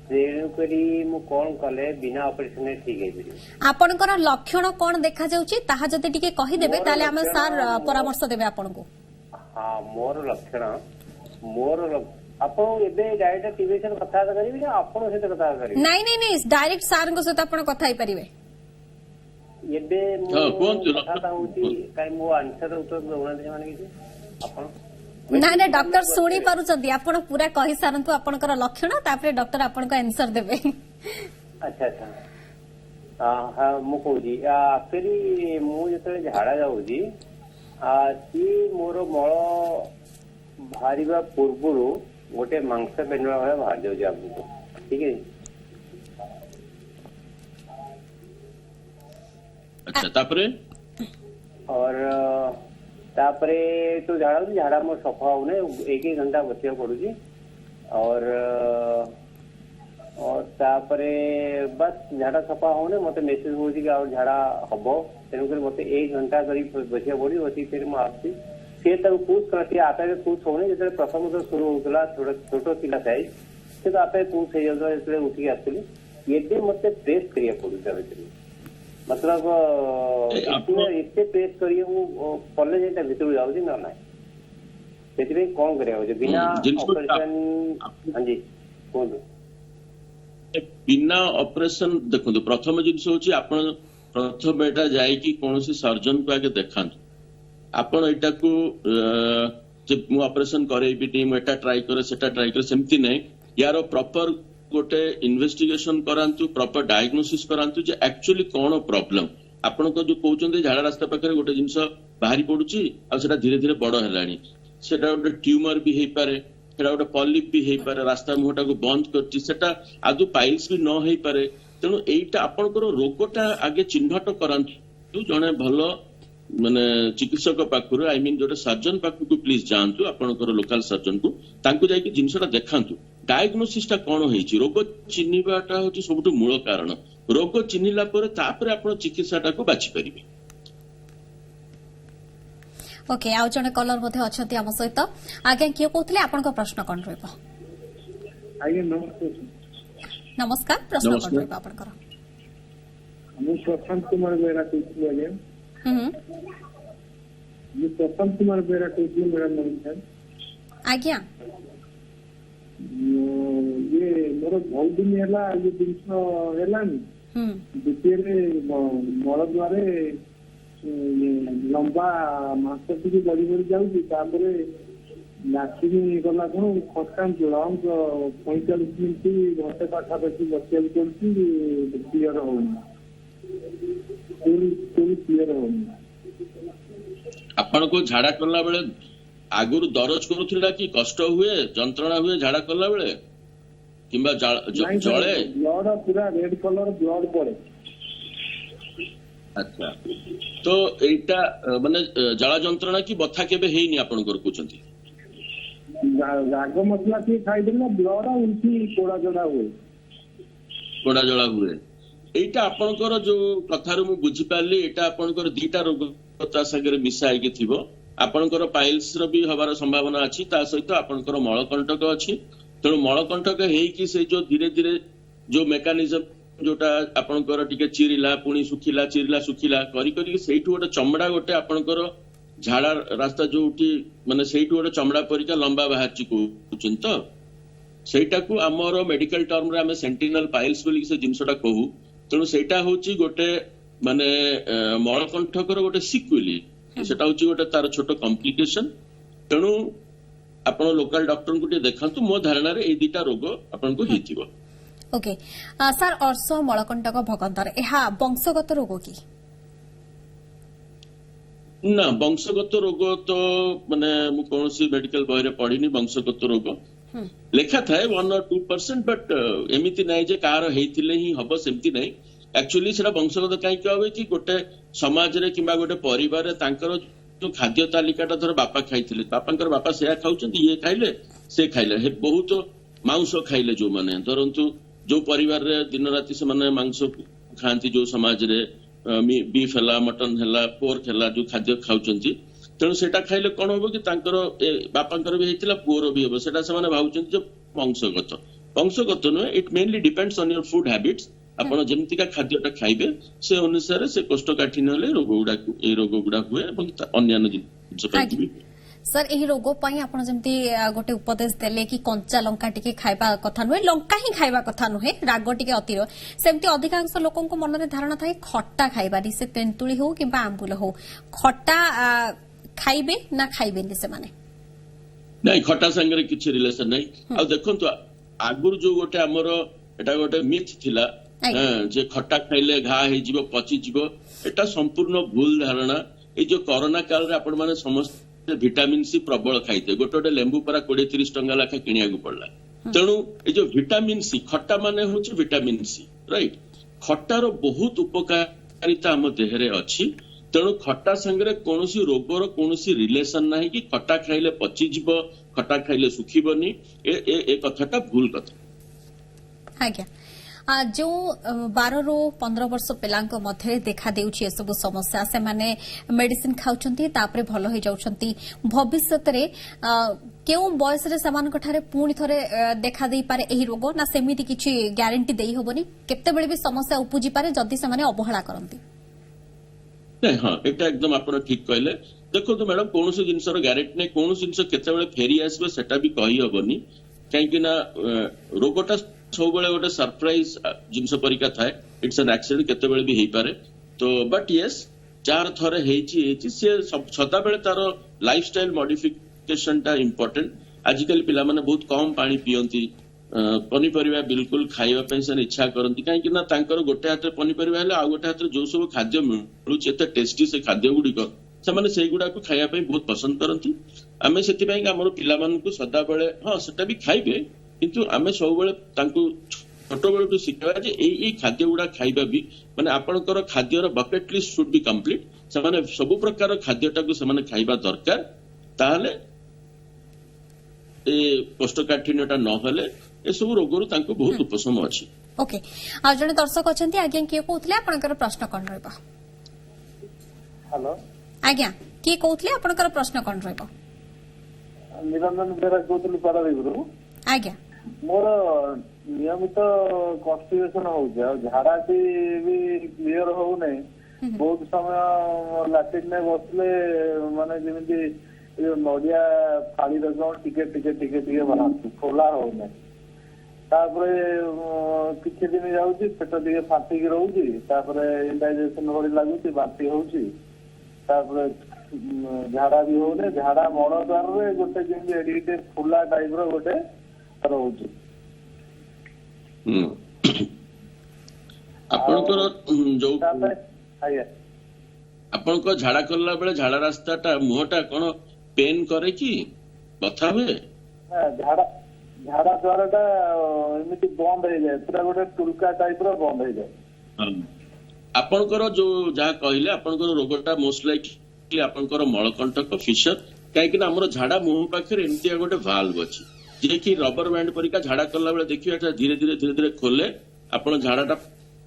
ତେଣୁକରି ମୁଁ କଣ କଲେ ବିନା ଅପରେସନ ଠିକ ହେଇପାରିବ? ଆପଣଙ୍କର ଲକ୍ଷଣ କଣ ଦେଖାଯାଉଛି ତାହା ଯଦି ଟିକେ କହିଦେବେ ତାହେଲେ ଆମେ ସାର୍ ପରାମର୍ଶ ଦେବେ ଆପଣଙ୍କୁ। ହଁ ମୋର ଲକ୍ଷଣ ଆପଣ ଏବେ ଡାଇରେକ୍ଟ ଟିଭି ସହିତ କଥାବାର୍ତ୍ତା କରିବି ନା ଆପଣଙ୍କ ସହିତ କଥାବାର୍ତ୍ତା କରିବି? ନାଇଁ ନାଇଁ ନାଇଁ ଡାଇରେକ୍ଟ ସାର୍ଙ୍କ ସହିତ ଆପଣ କଥା ହେଇପାରିବେ। ଏବେ ମୁଁ କଥାବାର୍ତ୍ତା ହଉଛି, କାହିଁ ମୋ ଆନ୍ସର ଉତ୍ତର ଦଉନାହାନ୍ତି ସେମାନେ କିଛି ଆପଣ? ନାଇଁ ନାଇଁ ଡକ୍ଟର ଶୁଣି ପାରୁଛନ୍ତି, ଆପଣ ପୁରା କହିସାରନ୍ତୁ ଆପଣଙ୍କର ଲକ୍ଷଣ, ତାପରେ ଡକ୍ଟର ଆପଣଙ୍କ ଆନ୍ସର ଦେବେ। ଆଚ୍ଛା ଆଚ୍ଛା ହଁ ମୁଁ କହୁଛି ଆକ୍ଚୁଆଲି ମୁଁ ଯେତେବେଳେ ଝାଡା ଯାଉଛି ସିଏ ମୋର ମଳ ବାହାରିବା ପୂର୍ବରୁ ଗୋଟେ ମାଂସ ପେଣ୍ଡୁଳା ଭଳିଆ ବାହାରି ଯାଉଛି ଆଗକୁ, ଠିକ ଅଛି? ଆଚ୍ଛା ତାପରେ तापरे तो झाड़ा मोर सफा होने एक एक घंटा बसिया पड़ुची और तापरे बस झाड़ा सफा होने मत मेसेज हो झाड़ा हम तेणुक मत एक घंटा करी बसिया पड़ी बस फिर मुझे सी पुष कर आपे पुष होने जो प्रथम तो शुरू होता छोट पिला साइज से तो आपे पुष हो जाता उठिक आसली ये मत प्रेस करिया पड़ुचा भर मतलब एते प्रेस करिए पड़े जाए भीतर जाऊँगी ना ना से कौन करा बिना ऑपरेशन? हाँ जी कहूँ बिना ऑपरेशन देखो प्रथम जिनस हूँ आप प्रथम एटा जाइकी कौन सर्जन को आगे देखा आपण एटा को ऑपरेशन करेबी मुझे ट्राई करे सेटा ट्राई करे सेमती नहीं यार प्रॉपर गोटे इन्वेस्टिगेशन करांतु प्रॉपर डायग्नोसिस करांतु जे एक्चुअली कौन प्रॉब्लम आपण को जो कहते झाड़ा रास्ता पाखे गोटे जिनस बाहरी पड़ुची आ सेटा धीरे धीरे बड़ है सेटा गोटे ट्यूमर भी हो पारे सेटा गोटे पॉलिप भी हो पारे रास्ता मुहटा को बंद करची सेटा आदु पाइल्स भी न हो पारे तेणु एटा आपणकर रोगटा आगे चिन्हट करांतु जने भलो माने चिकित्सक पाखरु आई मीन जोटे सर्जन पाखरु प्लीज जांतु आपणकर लोकल सर्जन को तांको जाई कि जिनसटा देखांतु डायग्नोसिसटा कौन होईची रोग चिन्हिबाटा होची सबटु मूल कारण रोग चिन्हिला परे तापरे आपण चिकित्साटा को बाछि परिबे। ओके आउ जने कलर मध्ये अछंती हम सहित आगे कियो कहथले आपन को प्रश्न कोन रहबो? आगे नमस्कार प्रश्न कोन रहबो आपन कर? हम प्रशांत कुमार बेरा कहथले आगे ये प्रशांत कुमार बेरा कहथले मेरा नमस्कार आज्ञा ये मोर बहुत दिन है ये जिनस है द्वितीय मल द्वारे लंबा मांसटी बढ़ी बढ़ी जाऊँगी लाट्रिन गला कौन खटा लंग 45 मिनट घंटे पाखापाखि बसिया पड़ी क्लीयर होनी क्लीयर होनी आपण को झाड़ा करला बेले आगुरु दरज करूथिला कि कष्ट हुए जंत्रणा हुए झाड़ा करला बेले किंबा जळे ब्लड पूरा रेड कलर ब्लड पड़े ଆଚ୍ଛା ତ ଏଇଟା ମାନେ ଜଳା ଯନ୍ତ୍ରଣା କି ବଥା କେବେ ହେଇନି ଆପଣଙ୍କର କହୁଛନ୍ତି? ରାଗ ମସଲା ଟିକେ ଖାଇଦେଲେ ବ୍ଲଡ ଉଲ୍ଟି ପୋଡା ଜଳା ହୁଏ। ପୋଡା ଜଳା ହୁଏ। ଏଇଟା ଆପଣଙ୍କର ଯୋଉ କଥାରୁ ମୁଁ ବୁଝିପାରିଲି ଏଇଟା ଆପଣଙ୍କର ଦିଟା ରୋଗ ତା ସାଙ୍ଗରେ ମିଶା ହେଇକି ଥିବ। ଆପଣଙ୍କର ପାଇଲ୍ସ ର ବି ହବାର ସମ୍ଭାବନା ଅଛି, ତା ସହିତ ଆପଣଙ୍କର ମଳକଣ୍ଟକ ଅଛି। ତେଣୁ ମଳକଣ୍ଟକ ହେଇକି ସେ ଯୋଉ ଧୀରେ ଧୀରେ ଯୋଉ ମେକାନିଜମ ଯୋଉଟା ଆପଣଙ୍କର ଟିକେ ଚିରିଲା ପୁଣି ଶୁଖିଲା ଚିରିଲା ଶୁଖିଲା କରି କରିକି ସେଇଠୁ ଗୋଟେ ଚମଡା ଗୋଟେ ଆପଣଙ୍କର ଝାଡା ରାସ୍ତା ଯୋଉଠି ମାନେ ସେଇଠୁ ଗୋଟେ ଚମଡା ପରିକା ଲମ୍ବା ବାହାରିଛି କହୁଛନ୍ତି ତ ସେଇଟାକୁ ଆମର ମେଡିକାଲ ଟର୍ମରେ ଆମେ ସେଣ୍ଟିନାଲ ପାଇଲ୍ସ ବୋଲି ସେ ଜିନିଷଟା କହୁ। ତେଣୁ ସେଇଟା ହଉଛି ଗୋଟେ ମାନେ ମଳକଣ୍ଟକର ଗୋଟେ ସିକ୍ୱେଲି, ସେଟା ହଉଛି ଗୋଟେ ତାର ଛୋଟ କମ୍ପ୍ଲିକେସନ। ତେଣୁ ଆପଣ ଲୋକାଲ ଡକ୍ଟରଙ୍କୁ ଟିକେ ଦେଖାନ୍ତୁ। ମୋ ଧାରଣାରେ ଏଇ ଦିଟା ରୋଗ ଆପଣଙ୍କୁ ହେଇଥିବ। ଓକେ ସାର୍, ଅର୍ଶ ମଳକଣ୍ଟକ ଭଗନ୍ଦର ଏହା ବଂଶଗତ ରୋଗ କି? ନା ବଂଶଗତ ରୋଗ ତ ମାନେ ମୁଁ କୌଣସି ମେଡିକାଲ ବହିରେ ପଢିନି ବଂଶଗତ ରୋଗ। ଲେଖା ଥାଏ 1 or 2%, ବଟ୍ ଏମିତି ନାହିଁ ଯେ କାହାର ହେଇଥିଲେ ହିଁ ହବ ସେମିତି ନାହିଁ। ଆକ୍ଚୁଆଲି ସେଟା ବଂଶଗତ କାହିଁକି ହୁଏ କି ଗୋଟେ ସମାଜରେ କିମ୍ବା ଗୋଟେ ପରିବାରରେ ତାଙ୍କର ଯୋଉ ଖାଦ୍ୟ ତାଲିକାଟା ଧର ବାପା ଖାଇଥିଲେ, ବାପାଙ୍କର ବାପା ସେୟା ଖାଉଛନ୍ତି, ଇଏ ଖାଇଲେ ସେ ଖାଇଲେ, ବହୁତ ମାଂସ ଖାଇଲେ ଯୋଉମାନେ ଧରନ୍ତୁ ଯୋଉ ପରିବାରରେ ଦିନ ରାତି ସେମାନେ ମାଂସ ଖାଆନ୍ତି, ଯୋଉ ସମାଜରେ ବିଫ୍ ହେଲା ମଟନ ହେଲା ପୋର୍କ ହେଲା ଯୋଉ ଖାଦ୍ୟ ଖାଉଛନ୍ତି, ତେଣୁ ସେଟା ଖାଇଲେ କଣ ହବ କି ତାଙ୍କର ବାପାଙ୍କର ବି ହେଇଥିଲା ପୁଅର ବି ହବ, ସେଟା ସେମାନେ ଭାବୁଛନ୍ତି ଯେ ବଂଶଗତ। ବଂଶଗତ ନୁହେଁ, it mainly depends on your food habits. ଆପଣ ଯେମିତିକା ଖାଦ୍ୟଟା ଖାଇବେ ସେ ଅନୁସାରେ ସେ କୋଷ୍ଠକାଠିନ୍ୟ ହେଲେ ଏଇ ରୋଗ ଗୁଡା ହୁଏ ଏବଂ ଅନ୍ୟାନ୍ୟ ଜିନିଷ ପାଇଁ ବି ହୁଏ। ସାର୍ ଏହି ରୋଗ ପାଇଁ ଆପଣ ଯେମିତି ଗୋଟେ ଉପଦେଶ ଦେଲେ କି କଞ୍ଚା ଲଙ୍କା ଟିକେ ଖାଇବା କଥା ନୁହେଁ, ଲଙ୍କା ହିଁ ଖାଇବା କଥା ନୁହେଁ, ରାଗ ଟିକେ ଅତିର, ସେମିତି ଅଧିକାଂଶ ଲୋକଙ୍କ ମନରେ ଧାରଣା ଥାଏ ଖଟା ଖାଇବାନି, ସେ ତେନ୍ତୁଳି ହଉ କିମ୍ବା ଆମ୍ବୁଲ ହଉ, ଖଟା ଖାଇବେ ନା ଖାଇବେନି ସେମାନେ? ନାଇଁ, ଖଟା ସାଙ୍ଗରେ କିଛି ରିଲେସନ ନାହିଁ। ଆଉ ଦେଖନ୍ତୁ ଆଗରୁ ଯୋଉ ଗୋଟେ ଆମର ଏଟା ଗୋଟେ ମିଥ୍ ଥିଲା ଯେ ଖଟା ଖାଇଲେ ଘା ହେଇଯିବ ପଚିଯିବ, ଏଟା ସମ୍ପୂର୍ଣ୍ଣ ଭୁଲ ଧାରଣା। ଏଇ ଯୋଉ କରୋନା କାଳରେ ଆପଣ ମାନେ ସମସ୍ତେ ଭିଟାମିନ ସି ପ୍ରବଳ ଖାଇଥିଲେ, ଗୋଟେ ଗୋଟେ ଲେମ୍ବୁ ପରା 20-30 ଟଙ୍କା ଲେଖା କିଣିବାକୁ ପଡିଲା। ତେଣୁ ଏଇ ଯୋଉ ଭିଟାମିନ ସି, ଖଟା ମାନେ ହଉଛି ଭିଟାମିନ ସି, ରାଇଟ୍? ଖଟାର ବହୁତ ଉପକାରିତା ଆମ ଦେହରେ ଅଛି। ତେଣୁ ଖଟା ସାଙ୍ଗରେ କୌଣସି ରୋଗର କୌଣସି ରିଲେସନ ନାହିଁ କି ଖଟା ଖାଇଲେ ପଚିଯିବ, ଖଟା ଖାଇଲେ ଶୁଖିବନି, ଏ କଥାଟା ଭୁଲ କଥା। ଆଜ୍ଞା, ଯେଉଁ 12ରୁ 15 ବର୍ଷ ପିଲାଙ୍କ ମଧ୍ୟରେ ଦେଖାଦେଉଛି ଏସବୁ ସମସ୍ୟା, ସେମାନେ ମେଡିସିନ ଖାଉଛନ୍ତି ତାପରେ ଭଲ ହେଇଯାଉଛନ୍ତି, ଭବିଷ୍ୟତରେ କେଉଁ ବୟସରେ ସେମାନଙ୍କଠାରେ ପୁଣି ଥରେ ଦେଖାଦେଇପାରେ ଏହି ରୋଗ? ନା ସେମିତି କିଛି ଗ୍ୟାରେଣ୍ଟି ଦେଇହେବନି, କେତେବେଳେ ବି ସମସ୍ୟା ଉପୁଜିପାରେ ଯଦି ସେମାନେ ଅବହେଳା କରନ୍ତି? ହଁ, ଏଇଟା ଏକଦମ ଆପଣ ଠିକ କହିଲେ। ଦେଖନ୍ତୁ ମ୍ୟାଡାମ, କୌଣସି ଜିନିଷର ଗ୍ୟାରେଣ୍ଟି ନାହିଁ, କୌଣସି ଜିନିଷ କେତେବେଳେ ଫେରି ଆସିବ ସେଟା ବି କହିହବନି। କାହିଁକି ନା ରୋଗଟା ସବୁବେଳେ ଗୋଟେ ସରପ୍ରାଇଜ ଜିନିଷ ପରିକା ଥାଏ। ଇଟ୍ସ ଆନ୍ ଆକ୍ସିଡେଣ୍ଟ, କେତେବେଳେ ବି ହେଇପାରେ। ତ ବଟ୍ ୟେସ୍, ଯାହାର ଥରେ ହେଇଛି ସେ ସଦାବେଳେ ତାର ଲାଇଫଷ୍ଟାଇଲ ମଡିଫିକେସନ ଟା ଇମ୍ପୋର୍ଟାଣ୍ଟ। ଆଜିକାଲି ପିଲାମାନେ ବହୁତ କମ ପାଣି ପିଅନ୍ତି, ପନିପରିବା ବିଲକୁଲ ଖାଇବା ପାଇଁ ସେମାନେ ଇଚ୍ଛା କରନ୍ତି, କାହିଁକି ନା ତାଙ୍କର ଗୋଟେ ହାତରେ ପନିପରିବା ହେଲେ ଆଉ ଗୋଟେ ହାତରେ ଯୋଉ ସବୁ ଖାଦ୍ୟ ମିଳୁଛି ଏତେ ଟେଷ୍ଟି ସେ ଖାଦ୍ୟ ଗୁଡିକ, ସେମାନେ ସେଇଗୁଡାକୁ ଖାଇବା ପାଇଁ ବହୁତ ପସନ୍ଦ କରନ୍ତି। ଆମେ ସେଥିପାଇଁ ଆମର ପିଲାମାନଙ୍କୁ ସଦାବେଳେ ସେଟା ବି ଖାଇବେ, କିନ୍ତୁ ଆମେ ସବୁବେଳେ ତାଙ୍କୁ ଛୋଟବେଳଠୁ ଶିଖେଇବା ଯେ ଏଇ ଖାଦ୍ୟ ଗୁଡା ଖାଇବା ବି ମାନେ ଆପଣଙ୍କର ଖାଦ୍ୟର bucket list should be complete. ସେମାନେ ସବୁ ପ୍ରକାର ଖାଦ୍ୟଟାକୁ ସେମାନେ ଖାଇବା ଦରକାର, ତାହେଲେ ଏ କୋଷ୍ଠକାଠିନ୍ୟଟା ନହେଲେ ଏସବୁ ରୋଗରୁ ତାଙ୍କୁ ବହୁତ ଉପଶମ ଅଛି। ଓକେ, ଆଉ ଜଣେ ଦର୍ଶକ ଅଛନ୍ତି। ଆଜ୍ଞା, କିଏ କହୁଥିଲେ? ଆପଣଙ୍କର ପ୍ରଶ୍ନ କଣ ରହିବ? ହ୍ୟାଲୋ ଆଜ୍ଞା, କିଏ କହୁଥିଲେ? ଆପଣଙ୍କର ପ୍ରଶ୍ନ କଣ ରହିବ? ନିରଞ୍ଜନ ବେହେରା କହୁଥିଲି ପାରାଦୀପରୁ। ଆଜ୍ଞା, ମୋର ନିୟମିତ କନଷ୍ଟିପେସନ ହଉଛି, ଆଉ ଝାଡା ବି କ୍ଲିୟର ହଉନାହିଁ। ବହୁତ ସମୟ ଲାଟ୍ରିନରେ ବସିଲେ ମାନେ ଯେମିତି ନଡିଆ ଫାଳି ରକମ ଟିକେ ଟିକେ ଟିକେ ଟିକେ ବାହାରୁଛି, ଖୋଲା ହଉନାହିଁ। ତାପରେ କିଛି ଦିନ ଯାଉଛି ପେଟ ଟିକେ ଫାଟିକି ରହୁଛି, ତାପରେ ଇଣ୍ଡାଇଜେସନ ଭଳି ଲାଗୁଛି, ବାନ୍ତି ହଉଛି, ତାପରେ ଝାଡା ବି ହଉନି। ଝାଡା ମଳ ଦ୍ୱାରରେ ଗୋଟେ ଯେମିତି ଏଡିଟେ ଫୁଲା ଟାଇପ ର ଗୋଟେ ରହୁଛି। ଆପଣଙ୍କର ଯୋଉ ଆଜ୍ଞା, ଆପଣଙ୍କ ଝାଡା କଲା ବେଳେ ଝାଡା ରାସ୍ତାଟା ମୁହଁଟା କଣ ପେନ୍ କରେ କି ବଥା ହୁଏ? ଝାଡା ଦ୍ୱାର ଟା ଏମିତି ବନ୍ଦ ହେଇଯାଏ, ପୁରା ଗୋଟେ ଟୁଲକା ଟାଇପ ର ବନ୍ଦ ହେଇଯାଏ। ଆପଣଙ୍କର ଯୋଉ ଯାହା କହିଲେ ଆପଣଙ୍କର ରୋଗଟା ମୋଷ୍ଟ ଲାଇକଲି ଆପଣଙ୍କର ମଳକଣ୍ଟକ ଫିସର, କାହିଁକି ନା ଆମର ଝାଡା ମୁହଁ ପାଖରେ ଏମିତିଆ ଗୋଟେ ଭାଲ୍ଭ ଅଛି ଯିଏକି ରବର ବ୍ୟାଣ୍ଡ ପରିକା ଝାଡା କଲା ବେଳେ ଦେଖିବା ଏଟା ଧୀରେ ଧୀରେ ଖୋଲେ, ଆପଣ ଝାଡାଟା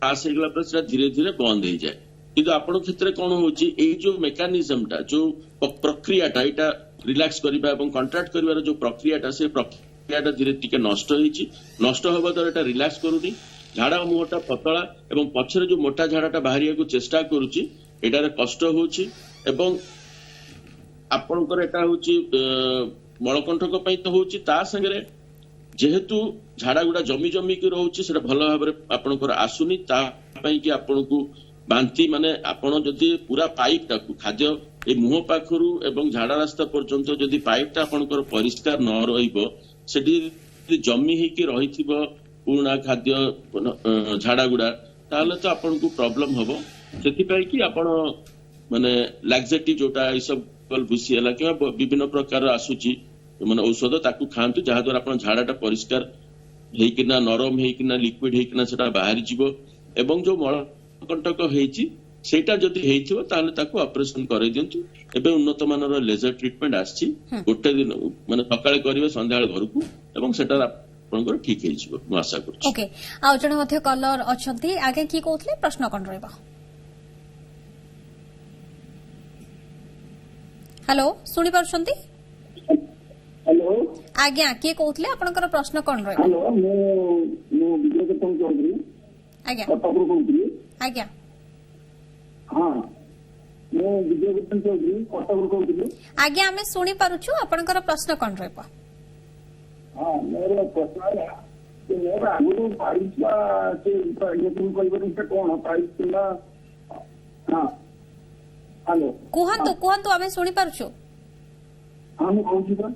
ପାସ୍ ହେଇଗଲା ପରେ ସେଟା ଧୀରେ ଧୀରେ ବନ୍ଦ ହେଇଯାଏ। କିନ୍ତୁ ଆପଣଙ୍କ କ୍ଷେତ୍ରରେ କଣ ହଉଛି, ଏଇ ଯୋଉ ମେକାନିଜମଟା ଯୋଉ ପ୍ରକ୍ରିୟାଟା ଏଇଟା ରିଲାକ୍ସ କରିବା ଏବଂ କଣ୍ଟ୍ରାକ୍ଟ କରିବାର ଯୋଉ ପ୍ରକ୍ରିୟାଟା ସେ ପ୍ରକ୍ରିୟାଟା ଧୀରେ ଟିକେ ନଷ୍ଟ ହେଇଛି। ନଷ୍ଟ ହେବା ଦ୍ୱାରା ଏଟା ରିଲାକ୍ସ କରୁନି, ଝାଡା ମୁହଁଟା ପତଳା ଏବଂ ପଛରେ ଯୋଉ ମୋଟା ଝାଡାଟା ବାହାରିବାକୁ ଚେଷ୍ଟା କରୁଛି ଏଟାରେ କଷ୍ଟ ହଉଛି ଏବଂ ଆପଣଙ୍କର ଏଟା ହଉଛି ମଳକଣ୍ଟକ ପାଇଁ ତ ହଉଛି, ତା ସାଙ୍ଗରେ ଯେହେତୁ ଝାଡା ଗୁଡା ଜମିକି ରହୁଛି ସେଟା ଭଲ ଭାବରେ ଆପଣଙ୍କର ଆସୁନି, ତା ପାଇଁ କି ଆପଣଙ୍କୁ ବାନ୍ତି ମାନେ ଆପଣ ଯଦି ପୁରା ପାଇପ୍ ଟାକୁ ଖାଦ୍ୟ ଏଇ ମୁହଁ ପାଖରୁ ଏବଂ ଝାଡା ରାସ୍ତା ପର୍ଯ୍ୟନ୍ତ ଯଦି ପାଇପ୍ ଟା ଆପଣଙ୍କର ପରିଷ୍କାର ନ ରହିବ, ସେଠି ଜମି ହେଇକି ରହିଥିବ ପୁରୁଣା ଖାଦ୍ୟ ଝାଡା ଗୁଡା, ତାହେଲେ ତ ଆପଣଙ୍କୁ ପ୍ରୋବ୍ଲେମ ହବ। ସେଥିପାଇଁ କି ଆପଣ ମାନେ ଲାକ୍ସେଟିଭ ଯୋଉଟା ଏସବୁ ଭୁସି ହେଲା କିମ୍ବା ବିଭିନ୍ନ ପ୍ରକାର ଆସୁଛି ମାନେ ଔଷଧ ତାକୁ ଖାଆନ୍ତୁ, ଯାହାଦ୍ୱାରା ଆପଣ ଝାଡାଟା ପରିଷ୍କାର ହେଇକିନା ନରମ ହେଇକିନା ଲିକ୍ୱିଡ ହେଇକିନା ସେଟା ବାହାରିଯିବ ଏବଂ ଯୋଉ ମଳକଣ୍ଟକ ହେଇଛି ସେଇଟା ଯଦି ହେଇଥିବ ତାହେଲେ ତାକୁ ଅପରେସନ କରେଇ ଦିଅନ୍ତୁ। ଏବେ ଉନ୍ନତ ମାନର ଲେଜର ଟ୍ରିଟମେଣ୍ଟ ଆସିଛି, ଗୋଟେ ଦିନ ମାନେ ସକାଳେ କରିବେ ସନ୍ଧ୍ୟାବେଳେ ଘରକୁ ଏବଂ ସେଟା ଆପଣଙ୍କର ଠିକ ହେଇଯିବ ମୁଁ ଆଶା କରୁଛି। ଓକେ, ଆଉ ଜଣେ ମଧ୍ୟ କଲର ଅଛନ୍ତି, ଆଜ୍ଞା କିଏ କହୁଥିଲେ, ପ୍ରଶ୍ନ କଣ ରହିବ? ହ୍ୟାଲୋ, ଶୁଣି ପାରୁଛନ୍ତି? ହ୍ୟାଲୋ ଆଜ୍ଞା କିଏ କହୁଥିଲେ, ଆପଣଙ୍କର ପ୍ରଶ୍ନ କଣ ରହିବ? ହ୍ୟାଲୋ, ମୁଁ ବିଜୟକେତନ ଚୌଧୁରୀ ଆଜ୍ଞା କଟକରୁ କହୁଥିଲି। ଆଜ୍ଞା ହଁ, ମୁଁ ବିଜୟକେତନ ଚୌଧୁରୀ କଟକରୁ କହୁଥିଲି। ଆଜ୍ଞା ଆମେ ଶୁଣି ପାରୁଛୁ, ଆପଣଙ୍କର ପ୍ରଶ୍ନ କଣ ରହିବ? ହଁ, ମୋର ପ୍ରଶ୍ନ ହେଲା ଯେ ମୋର ଆଗରୁ ପାଇଲସ ବା ସେ ଇଞ୍ଜେକ୍ସନ କରିବାରୁ ସେ କଣ ପାଇଲସ କିମ୍ବା ହଁ ହ୍ୟାଲୋ କୁହନ୍ତୁ ଆମେ ଶୁଣି ପାରୁଛୁ। ହଁ ମୁଁ କହୁଛି ପା,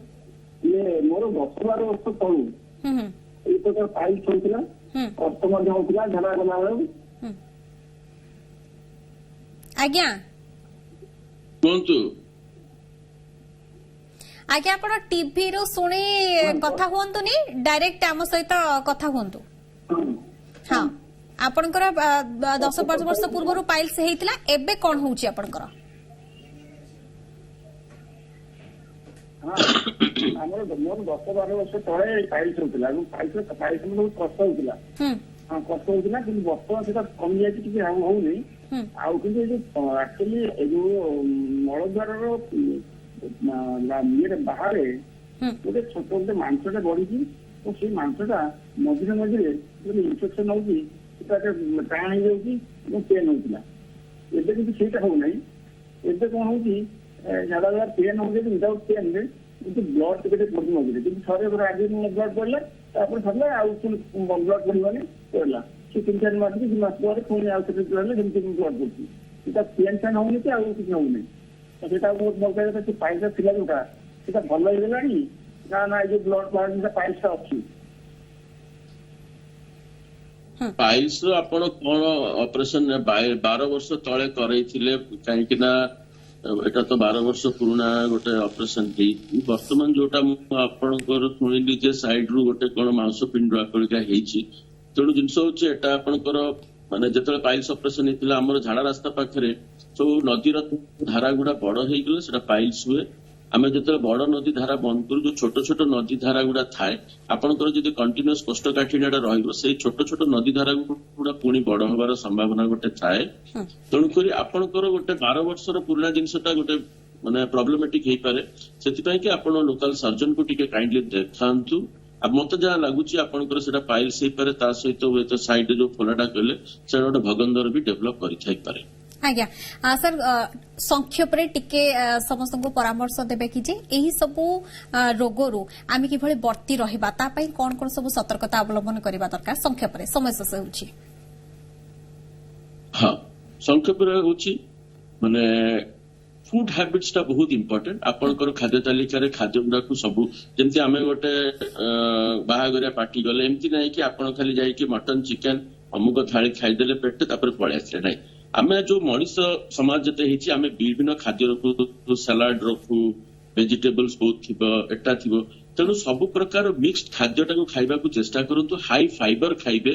ଇଏ ମୋର 10-12 ବର୍ଷ ତଳୁ ହୁଁ ହୁଁ ଏଇ ପ୍ରକାର ପାଇଲସ ହଉଥିଲା, ହୁଁ କଷ୍ଟ ମଧ୍ୟ ହଉଥିଲା ଝାଡା ଗଲା ବେଳକୁ। ହୁଁ। ଆଜ୍ଞା କୁହନ୍ତୁ। ଆଜ୍ଞା ଆପଣ ଟିଭିରୁ ଶୁଣି କଥା ହୁଅନ୍ତୁନି, ଡାଇରେକ୍ଟ ଆମ ସହିତ କଥା ହୁଅନ୍ତୁ। ହଁ, ଆପଣଙ୍କର 10-12 ବର୍ଷ ପୂର୍ବରୁ ପାଇଲ୍ସ ହେଇଥିଲା, ଏବେ କଣ ହଉଛି ଆପଣଙ୍କର? ଆମର ମୋର 10-12 ବର୍ଷ ତଳେ ପାଇଲସ ହଉଥିଲା ଏବଂ ପାଇଲସ ବହୁତ କଷ୍ଟ ହଉଥିଲା। ହୁଁ ହଁ, କଷ୍ଟ ହଉଥିଲା, କିନ୍ତୁ ବର୍ତ୍ତମାନ ସେଟା କମି ଯାଇଛି, ଟିକେ ହଉନି। ହୁଁ ଆଉ କିନ୍ତୁ ଏ ଯୋଉ ଆକ୍ଚୁଆଲି ଏ ଯୋଉ ମଳଦ୍ୱାରର ଇଏରେ ବାହାରେ ହୁଁ ଗୋଟେ ଛୋଟ ଗୋଟେ ମାଂସଟା ବଢିଛି ଓ ସେଇ ମାଂସଟା ମଝିରେ ଗୋଟେ ଇନଫେକ୍ସନ ହଉଛି, ସେଟା ଟାଣ ହେଇଯାଉଛି ଏବଂ ପେନ୍ ହଉଥିଲା। ଏବେ କିନ୍ତୁ ସେଇଟା ହଉନାହିଁ। ଏବେ କଣ ହଉଛି, ଝାଡା ଦ୍ୱାରା ପେନ୍ ହଉଛି ୱିଦାଉଟ୍ ପେନ୍ରେ, କିନ୍ତୁ ବ୍ଲଡ ଟିକେ ପଡୁଛି ମଝିରେ। କିନ୍ତୁ ଥରେ ଆଗେ ବ୍ଲଡ ପଡିଲା, ତାପରେ ସରିଲା, ଆଉ ବ୍ଲଡ ପଡିବନି ପଡିଲା, ସେ 3-4 ମାସ କି 2 ମାସ ପରେ ପୁଣି ଆଉ ଥରେ ରହିଲେ ସେମିତି ବ୍ଲଡ ପଡୁଛି। ସେଟା ପେନ୍ ହଉନି କି ଆଉ କିଛି ହଉନି। ସେଟା ବହୁତ ମଜା କଥା, ସେ ପାଇଲସ ଥିଲା ଯୋଉଟା ସେଟା ଭଲ ହେଇଗଲାଣି ନା ନା ଏଇ ଯୋଉ ବ୍ଲଡ ବାହାରିଲା ପାଇଲସ ଅଛି? ପାଇଲ୍ସ ଆପଣ କଣ ଅପରେସନ 12 ବର୍ଷ ତଳେ କରେଇଥିଲେ, କାହିଁକି ନା ଏଟା ତ 12 ବର୍ଷ ପୁରୁଣା ଗୋଟେ ଅପରେସନ ହେଇଛି। ବର୍ତ୍ତମାନ ଯୋଉଟା ମୁଁ ଆପଣଙ୍କର ଶୁଣିଲି ଯେ ସାଇଡ ରୁ ଗୋଟେ କଣ ମାଂସ ପିଣ୍ଡ ଆକଳିକା ହେଇଛି, ତେଣୁ ଜିନିଷ ହଉଛି ଏଟା ଆପଣଙ୍କର ମାନେ ଯେତେବେଳେ ପାଇଲ୍ସ ଅପରେସନ ହେଇଥିଲା ଆମର ଝାଡା ରାସ୍ତା ପାଖରେ ସବୁ ନଦୀର ଧାରା ଗୁଡା ବଡ ହେଇଗଲେ ସେଟା ପାଇଲ୍ସ ହୁଏ। ଆମେ ଯେତେବେଳେ ବଡ ନଦୀ ଧାରା ବନ୍ଦ କରୁ, ଯୋଉ ଛୋଟ ଛୋଟ ନଦୀ ଧାରା ଗୁଡା ଥାଏ, ଆପଣଙ୍କର ଯଦି କଣ୍ଟିନ୍ୟୁଅସ କୋଷ୍ଠକାଠିନ୍ୟଟା ରହିବ, ସେଇ ଛୋଟ ଛୋଟ ନଦୀ ଧାରା ଗୁଡା ପୁଣି ବଡ ହବାର ସମ୍ଭାବନା ଗୋଟେ ଥାଏ। ତେଣୁକରି ଆପଣଙ୍କର ଗୋଟେ 12 ବର୍ଷର ପୁରୁଣା ଜିନିଷଟା ଗୋଟେ ମାନେ ପ୍ରୋବ୍ଲେମେଟିକ ହେଇପାରେ। ସେଥିପାଇଁ କି ଆପଣ ଲୋକାଲ ସର୍ଜନକୁ ଟିକେ କାଇଣ୍ଡଲି ଦେଖାନ୍ତୁ। ଆଉ ମତେ ଯାହା ଲାଗୁଛି ଆପଣଙ୍କର ସେଟା ପାଇଲ୍ସ ହେଇପାରେ, ତା ସହିତ ହୁଏତ ସାଇଡରେ ଯୋଉ ଫୋଲାଟା କଲେ ସେଟା ଗୋଟେ ଭଗନ୍ଦର ବି ଡେଭଲପ କରିଥାଇପାରେ। ଆଜ୍ଞା ସାର୍, ସଂକ୍ଷେପରେ ଟିକେ ସମସ୍ତଙ୍କୁ ପରାମର୍ଶ ଦେବେ କି ଯେ ଏହି ସବୁ ରୋଗରୁ ଆମେ କିଭଳି ବର୍ତ୍ତି ରହିବା, ତା ପାଇଁ କଣ କଣ ସବୁ ସତର୍କତା ଅବଲମ୍ବନ କରିବା ଦରକାର? ସଂକ୍ଷେପରେ, ସମୟ ଶେଷ ହେଉଛି। ହଁ, ସଂକ୍ଷେପରେ ହଉଛି ମାନେ ଫୁଡ ହାବିଟ୍ସ ଟା ବହୁତ ଇମ୍ପୋର୍ଟାଣ୍ଟ। ଆପଣଙ୍କର ଖାଦ୍ୟ ତାଲିକାରେ ଖାଦ୍ୟ ଗୁଡାକୁ ସବୁ, ଯେମିତି ଆମେ ଗୋଟେ ବାହାଘରିଆ ପାର୍ଟି ଗଲେ ଏମିତି ନାହିଁ କି ଆପଣ ଖାଲି ଯାଇକି ମଟନ ଚିକେନ ଅମୁକ ଥାଳି ଖାଇଦେଲେ ପେଟ ତାପରେ ପଳେଇ ଆସିଲେ, ନାହିଁ। ଆମେ ଯୋଉ ମଣିଷ ସମାଜ ଯେତେ ହେଇଛି, ଆମେ ବିଭିନ୍ନ ଖାଦ୍ୟ ରଖୁ, ସାଲାଡ ରଖୁ, ଭେଜିଟେବଲ୍ସ ବହୁତ ଥିବ, ଏଟା ଥିବ। ତେଣୁ ସବୁ ପ୍ରକାର ମିକ୍ସଡ ଖାଦ୍ୟଟାକୁ ଖାଇବାକୁ ଚେଷ୍ଟା କରନ୍ତୁ। ହାଇ ଫାଇବର ଖାଇବେ,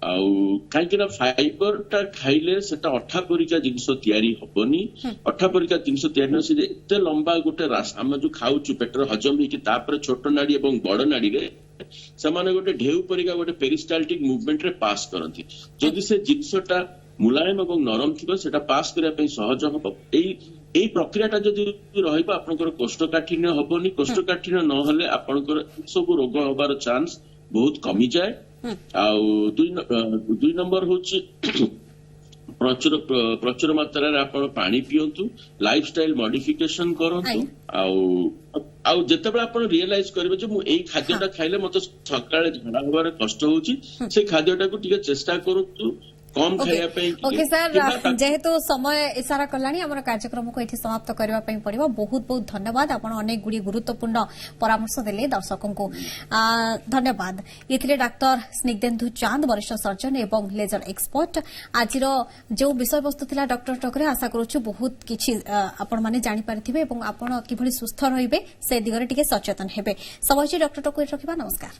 ଆଉ କାହିଁକି ନା ଫାଇବରଟା ଖାଇଲେ ସେଟା ଅଠା ପରିକା ଜିନିଷ ତିଆରି ହବନି। ଅଠା ପରିକା ଜିନିଷ ତିଆରି ନ, ସେ ଏତେ ଲମ୍ବା ଗୋଟେ ରାସ୍ତା ଆମେ ଯୋଉ ଖାଉଛୁ ପେଟରେ ହଜମ ହେଇକି ତାପରେ ଛୋଟ ନାଡି ଏବଂ ବଡ ନାଡିରେ ସେମାନେ ଗୋଟେ ଢେଉ ପରିକା ଗୋଟେ ପେରିଷ୍ଟାଲଟିକ ମୁଭମେଣ୍ଟରେ ପାସ୍ କରନ୍ତି। ଯଦି ସେ ଜିନିଷଟା ମୁଲାୟମ ଏବଂ ନରମ ଥିବ ସେଟା ପାସ୍ କରିବା ପାଇଁ ସହଜ ହବ। ଏଇ ପ୍ରକ୍ରିୟାଟା ଯଦି ରହିବ ଆପଣଙ୍କର କୋଷ୍ଠକାଠିନ୍ୟ ହବନି। କୋଷ୍ଠକାଠିନ୍ୟ ନହେଲେ ଆପଣଙ୍କର ସବୁ ରୋଗ ହବାର ଚାନ୍ସ ବହୁତ କମିଯାଏ। ଆଉ ଦୁଇ ନମ୍ବର ହଉଛି ପ୍ରଚୁର ମାତ୍ରାରେ ଆପଣ ପାଣି ପିଅନ୍ତୁ, ଲାଇଫଷ୍ଟାଇଲ ମଡିଫିକେସନ କରନ୍ତୁ। ଆଉ ଯେତେବେଳେ ଆପଣ ରିଏଲାଇଜ କରିବେ ଯେ ମୁଁ ଏଇ ଖାଦ୍ୟଟା ଖାଇଲେ ମତେ ସକାଳେ ଝାଡା ହବାରେ କଷ୍ଟ ହଉଛି, ସେ ଖାଦ୍ୟଟାକୁ ଟିକେ ଚେଷ୍ଟା କରନ୍ତୁ कम खाया ओके सर जेहेतु समय इशारा कलानी आम कार्यक्रम को ये समाप्त करने पड़ो। बहुत बहुत धन्यवाद। आप अनेक गुड़ी गुरुत्वपूर्ण परामर्श देले दर्शकों को धन्यवाद। ये थे डाक्टर स्निग्धेन्दु चांद वरिष्ठ सर्जन एवं लेजर एक्सपर्ट। आज जो विषय वस्तु था डॉक्टर टॉक आशा करूँ बहुत किसी आपण मैंने जापारे आप कि सुस्थ रे से दिगरे टिके सचेतन हेबे। समय डॉक्टर टॉक रखा। नमस्कार।